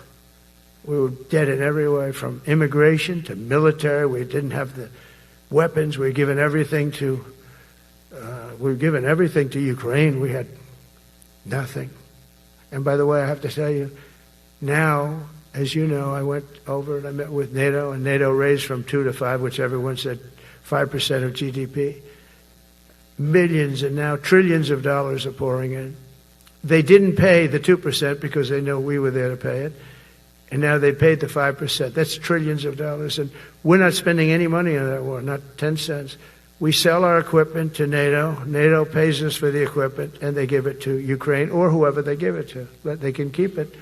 We were dead in every way, from immigration to military. We didn't have the weapons. We were given everything to Ukraine. We had nothing. And by the way, I have to tell you, now, as you know, I went over and I met with NATO, and NATO raised from 2 to 5, which everyone said 5% of GDP. Millions and now trillions of dollars are pouring in. They didn't pay the 2% because they know we were there to pay it. And now they paid the 5%. That's trillions of dollars. And we're not spending any money on that war, not 10 cents. We sell our equipment to NATO. NATO pays us for the equipment, and they give it to Ukraine or whoever they give it to. They can keep it,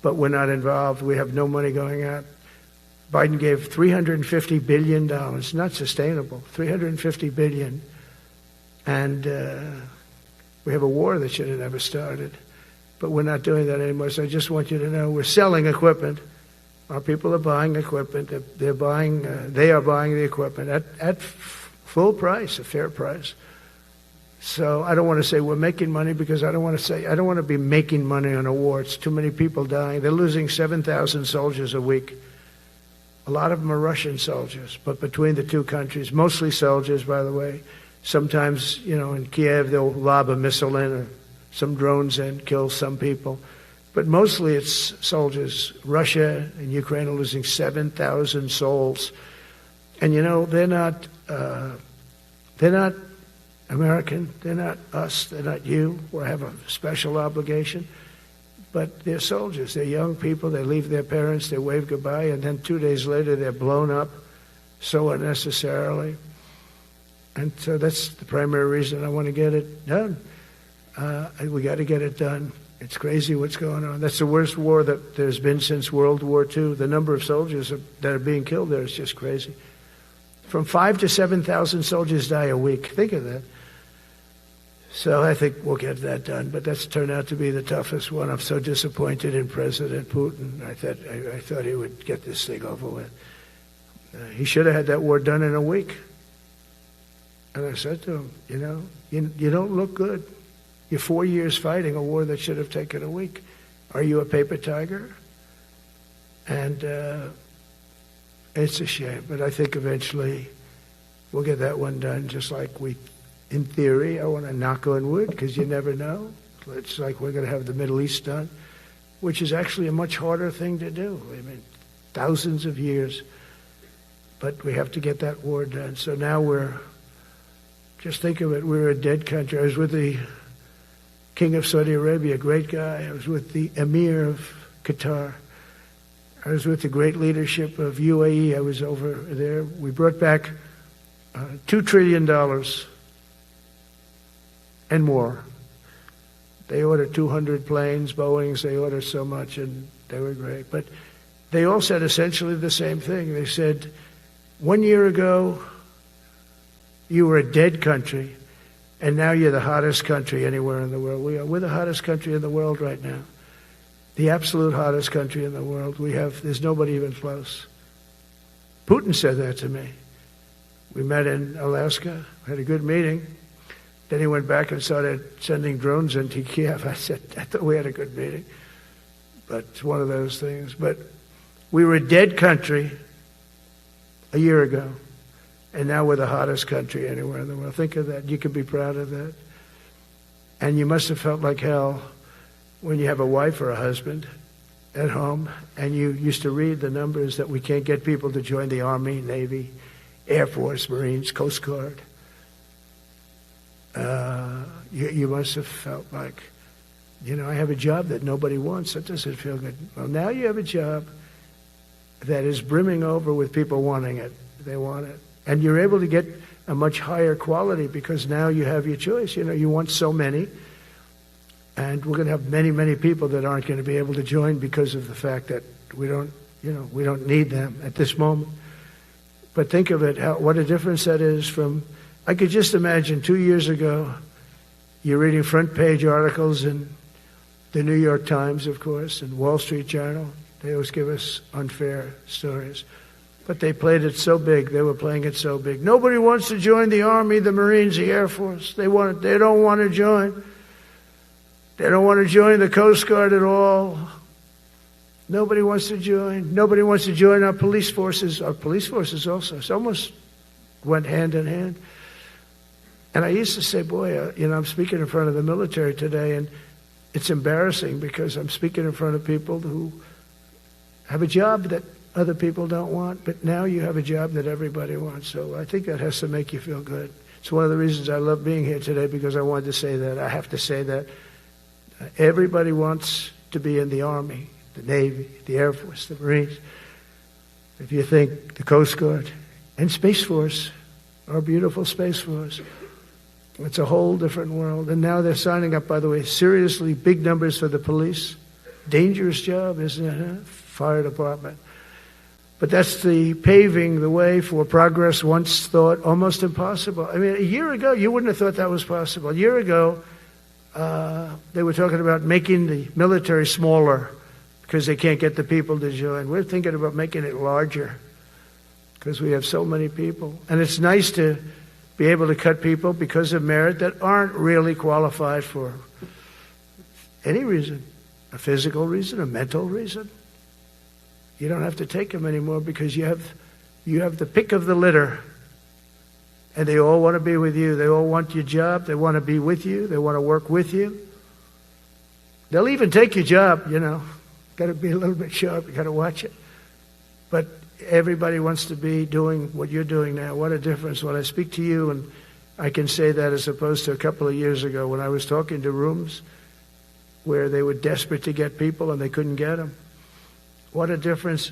but we're not involved. We have no money going out. Biden gave $350 billion. Not sustainable. $350 billion. And we have a war that should have never started. But we're not doing that anymore. So I just want you to know we're selling equipment. Our people are buying equipment. They are buying the equipment at full price, a fair price. So I don't want to say we're making money, because I don't want to be making money on a war. It's too many people dying. They're losing 7,000 soldiers a week. A lot of them are Russian soldiers, but between the two countries, mostly soldiers, by the way. Sometimes, you know, in Kiev, they'll lob a missile in, or some drones in, kill some people. But mostly it's soldiers. Russia and Ukraine are losing 7,000 souls. And, you know, they're not American. They're not us. They're not you. We have a special obligation. But they're soldiers. They're young people. They leave their parents. They wave goodbye. And then 2 days later, they're blown up so unnecessarily. And so that's the primary reason I want to get it done. We got to get it done. It's crazy what's going on. That's the worst war that there's been since World War II. The number of soldiers that are being killed there is just crazy. From 5,000 to 7,000 soldiers die a week. Think of that. So I think we'll get that done. But that's turned out to be the toughest one. I'm so disappointed in President Putin. I thought he would get this thing over with. He should have had that war done in a week. And I said to him, you know, You don't look good. You're 4 years fighting a war that should have taken a week. Are you a paper tiger? And it's a shame, but I think eventually we'll get that one done, just like in theory, I want to knock on wood, because you never know. It's like we're going to have the Middle East done, which is actually a much harder thing to do. I mean, thousands of years. But we have to get that war done. So now just think of it, we're a dead country. I was with the King of Saudi Arabia, a great guy. I was with the Emir of Qatar. I was with the great leadership of UAE. I was over there. We brought back $2 trillion and more. They ordered 200 planes, Boeings. They ordered so much, and they were great. But they all said essentially the same thing. They said, 1 year ago, you were a dead country, and now you're the hottest country anywhere in the world. We're the hottest country in the world right now. The absolute hottest country in the world. There's nobody even close. Putin said that to me. We met in Alaska, had a good meeting. Then he went back and started sending drones into Kiev. I said, I thought we had a good meeting. But it's one of those things. But we were a dead country a year ago, and now we're the hottest country anywhere in the world. Think of that. You can be proud of that. And you must have felt like hell when you have a wife or a husband at home, and you used to read the numbers that we can't get people to join the Army, Navy, Air Force, Marines, Coast Guard. You must have felt like, I have a job that nobody wants. That doesn't feel good. Well, now you have a job that is brimming over with people wanting it. They want it. And you're able to get a much higher quality because now you have your choice. You want so many. And we're going to have many, many people that aren't going to be able to join because of the fact that we don't need them at this moment. But think of it, what a difference that is from, I could just imagine 2 years ago, you're reading front page articles in the New York Times, of course, and Wall Street Journal. They always give us unfair stories. But they played it so big. They were playing it so big. Nobody wants to join the Army, the Marines, the Air Force. They don't want to join. They don't want to join the Coast Guard at all. Nobody wants to join. Nobody wants to join our police forces. Our police forces also. It almost went hand in hand. And I used to say, boy, I'm speaking in front of the military today, and it's embarrassing because I'm speaking in front of people who have a job that other people don't want, but now you have a job that everybody wants. So I think that has to make you feel good. It's one of the reasons I love being here today, because I wanted to say that. I have to say that. Everybody wants to be in the Army, the Navy, the Air Force, the Marines. If you think the Coast Guard and Space Force, our beautiful Space Force, it's a whole different world. And now they're signing up, by the way, seriously big numbers for the police. Dangerous job, isn't it? Huh? Fire department. But that's the paving the way for progress once thought almost impossible. I mean, a year ago, you wouldn't have thought that was possible. A year ago, they were talking about making the military smaller because they can't get the people to join. We're thinking about making it larger because we have so many people. And it's nice to be able to cut people because of merit that aren't really qualified for any reason, a physical reason, a mental reason. You don't have to take them anymore because you have the pick of the litter. And they all want to be with you. They all want your job. They want to be with you. They want to work with you. They'll even take your job, Got to be a little bit sharp. You got to watch it. But everybody wants to be doing what you're doing now. What a difference. When I speak to you, and I can say that as opposed to a couple of years ago when I was talking to rooms where they were desperate to get people and they couldn't get them. What a difference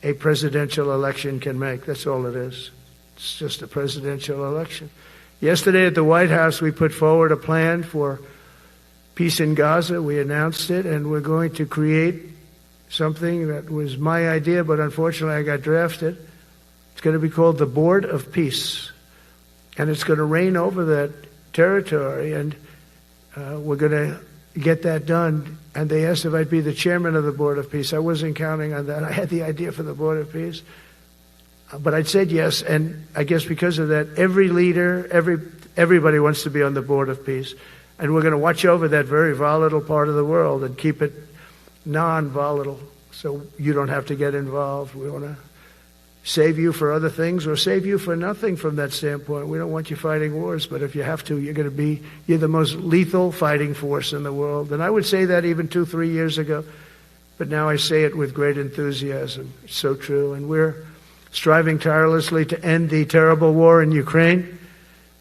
a presidential election can make. That's all it is. It's just a presidential election. Yesterday at the White House, we put forward a plan for peace in Gaza. We announced it, and we're going to create something that was my idea, but unfortunately I got drafted. It's going to be called the Board of Peace, and it's going to reign over that territory, and we're going to get that done. And they asked if I'd be the chairman of the Board of Peace. I wasn't counting on that. I had the idea for the Board of Peace. But I said yes, and I guess because of that, every leader, everybody wants to be on the board of peace. And we're going to watch over that very volatile part of the world and keep it non-volatile so you don't have to get involved. We want to save you for other things or save you for nothing from that standpoint. We don't want you fighting wars, but if you have to, you're the most lethal fighting force in the world. And I would say that even 2-3 years ago, but now I say it with great enthusiasm. It's so true. And we're striving tirelessly to end the terrible war in Ukraine.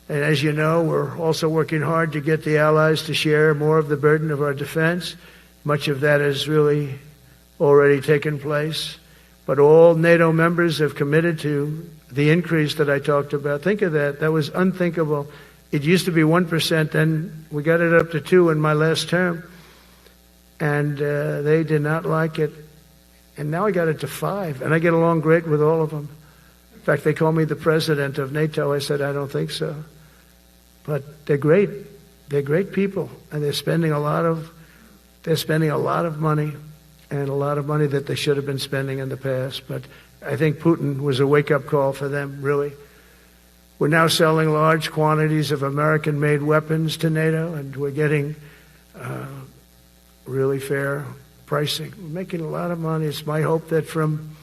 And as you know, we're also working hard to get the allies to share more of the burden of our defense. Much of that has really already taken place. But all NATO members have committed to the increase that I talked about. Think of that. That was unthinkable. It used to be 1%, then we got it up to 2% in my last term. And they did not like it. And now I got it to 5%, and I get along great with all of them. In fact, they call me the president of NATO. I said, I don't think so. But they're great. They're great people, and they're spending a lot of money, and a lot of money that they should have been spending in the past. But I think Putin was a wake-up call for them, really. We're now selling large quantities of American-made weapons to NATO, and we're getting really fair pricing. We're making a lot of money. It's my hope that from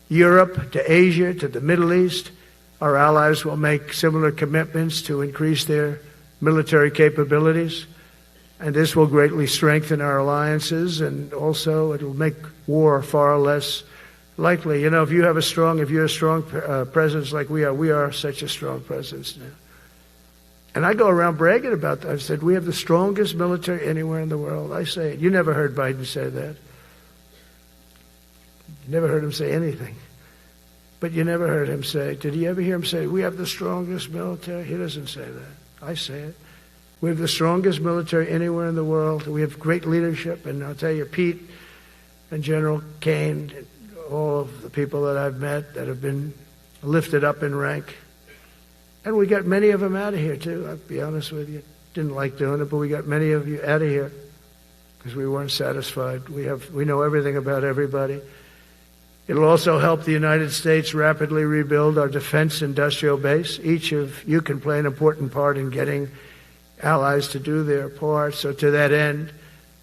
Europe to Asia to the Middle East, our allies will make similar commitments to increase their military capabilities. And this will greatly strengthen our alliances, and also it will make war far less likely. You know, if you're a strong presence like we are such a strong presence now. And I go around bragging about that. I said, we have the strongest military anywhere in the world. I say it. You never heard Biden say that. You never heard him say anything. But you never heard him say, did you ever hear him say, we have the strongest military? He doesn't say that. I say it. We have the strongest military anywhere in the world. We have great leadership. And I'll tell you, Pete and General Kane, all of the people that I've met that have been lifted up in rank. And we got many of them out of here, too. I'll be honest with you. Didn't like doing it, but we got many of you out of here because we weren't satisfied. We know everything about everybody. It'll also help the United States rapidly rebuild our defense industrial base. Each of you can play an important part in getting allies to do their part. So to that end,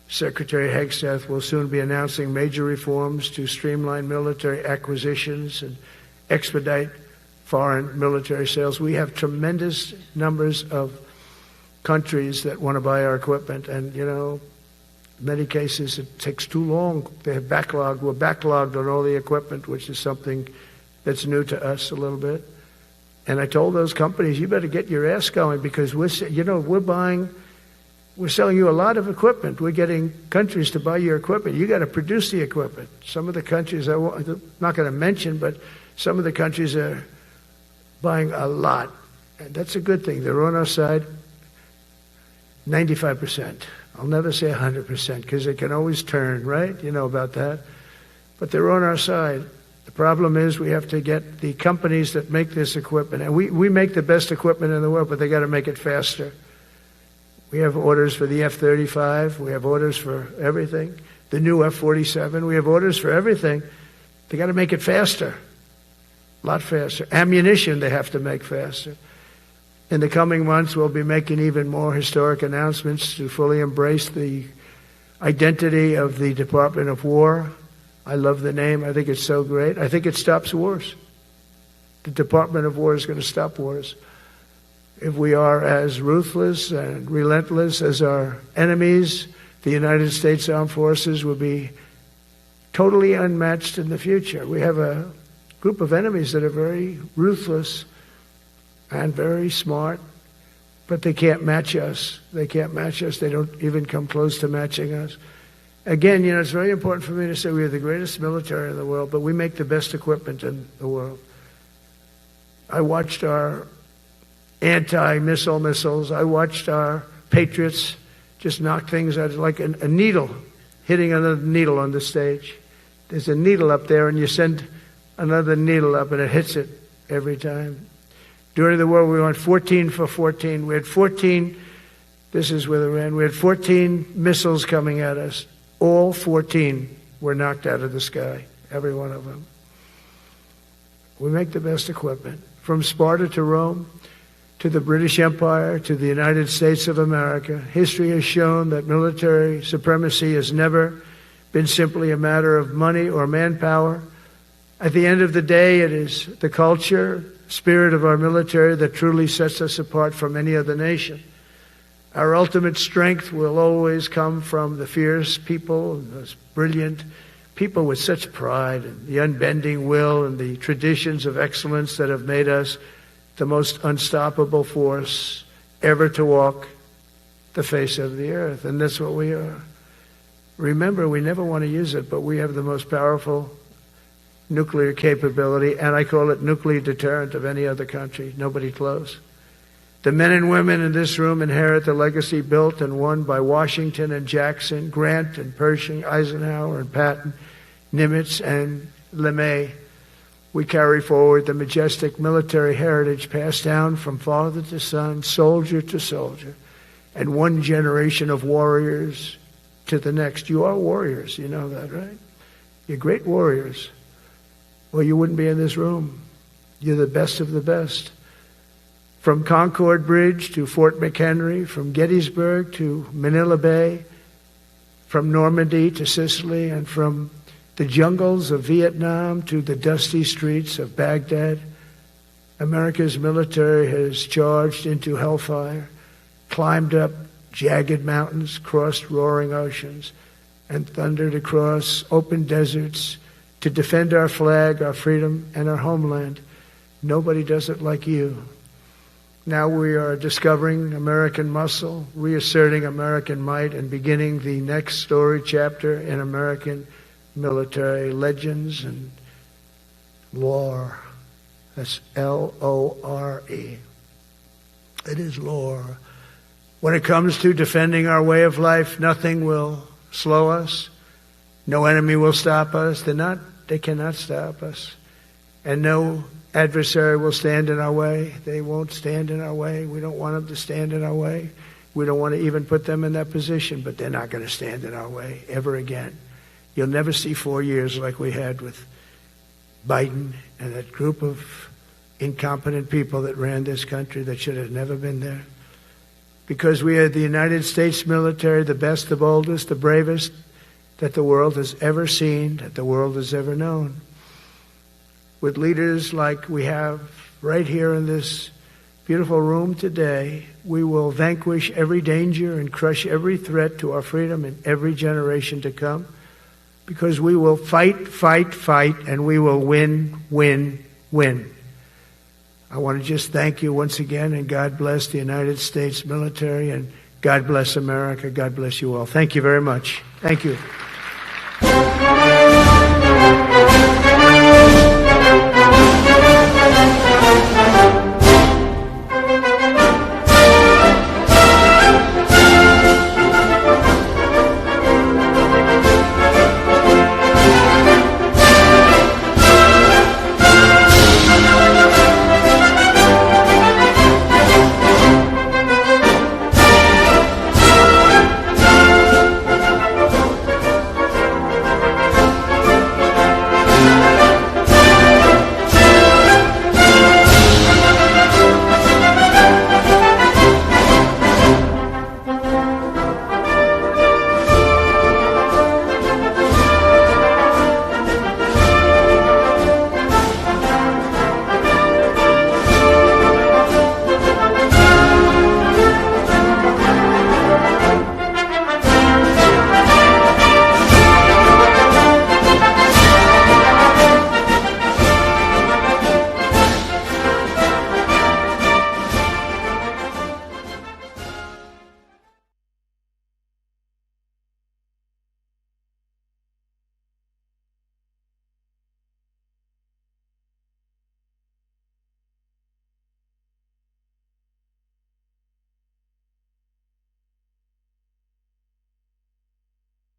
Secretary Hegseth will soon be announcing major reforms to streamline military acquisitions and expedite foreign military sales. We have tremendous numbers of countries that want to buy our equipment, and, you know, in many cases it takes too long. They have backlogged. We're backlogged on all the equipment, which is something that's new to us a little bit. And I told those companies, you better get your ass going, because we're selling you a lot of equipment. We're getting countries to buy your equipment. You got to produce the equipment. Some of the countries, I'm not going to mention, but some of the countries are buying a lot. And that's a good thing. They're on our side. 95%. I'll never say 100% because it can always turn, right? You know about that. But they're on our side. The problem is we have to get the companies that make this equipment. And we make the best equipment in the world, but they got to make it faster. We have orders for the F-35. We have orders for everything. The new F-47. We have orders for everything. They got to make it faster. A lot faster. Ammunition they have to make faster. In the coming months, we'll be making even more historic announcements to fully embrace the identity of the Department of War. I love the name. I think it's so great. I think it stops wars. The Department of War is going to stop wars. If we are as ruthless and relentless as our enemies, the United States Armed Forces will be totally unmatched in the future. We have a group of enemies that are very ruthless and very smart, but they can't match us. They can't match us. They don't even come close to matching us. Again, you know, it's very important for me to say we are the greatest military in the world, but we make the best equipment in the world. I watched our anti-missile missiles. I watched our Patriots just knock things out like a needle, hitting another needle on the stage. There's a needle up there, and you send another needle up, and it hits it every time. During the war, we went 14 for 14. We had 14, this is with Iran, we had 14 missiles coming at us. All 14 were knocked out of the sky, every one of them. We make the best equipment. From Sparta to Rome, to the British Empire, to the United States of America, history has shown that military supremacy has never been simply a matter of money or manpower. At the end of the day, it is the culture, spirit of our military that truly sets us apart from any other nation. Our ultimate strength will always come from the fierce people, those brilliant people with such pride and the unbending will and the traditions of excellence that have made us the most unstoppable force ever to walk the face of the earth. And that's what we are. Remember, we never want to use it, but we have the most powerful nuclear capability, and I call it nuclear deterrent of any other country. Nobody close. The men and women in this room inherit the legacy built and won by Washington and Jackson, Grant and Pershing, Eisenhower and Patton, Nimitz and LeMay. We carry forward the majestic military heritage passed down from father to son, soldier to soldier, and one generation of warriors to the next. You are warriors, you know that, right? You're great warriors. Well, you wouldn't be in this room. You're the best of the best. From Concord Bridge to Fort McHenry, from Gettysburg to Manila Bay, from Normandy to Sicily, and from the jungles of Vietnam to the dusty streets of Baghdad, America's military has charged into hellfire, climbed up jagged mountains, crossed roaring oceans, and thundered across open deserts to defend our flag, our freedom, and our homeland. Nobody does it like you. Now we are discovering American muscle, reasserting American might, and beginning the next story chapter in American military legends and lore. That's L-O-R-E. It is lore. When it comes to defending our way of life, nothing will slow us. No enemy will stop us. They cannot stop us. And no adversary will stand in our way. They won't stand in our way. We don't want them to stand in our way. We don't want to even put them in that position, but they're not going to stand in our way ever again. You'll never see 4 years like we had with Biden and that group of incompetent people that ran this country that should have never been there. Because we are the United States military, the best, the boldest, the bravest that the world has ever seen, that the world has ever known. With leaders like we have right here in this beautiful room today, we will vanquish every danger and crush every threat to our freedom in every generation to come. Because we will fight, fight, fight, and we will win, win, win. I want to just thank you once again, and God bless the United States military, and God bless America. God bless you all. Thank you very much. Thank you.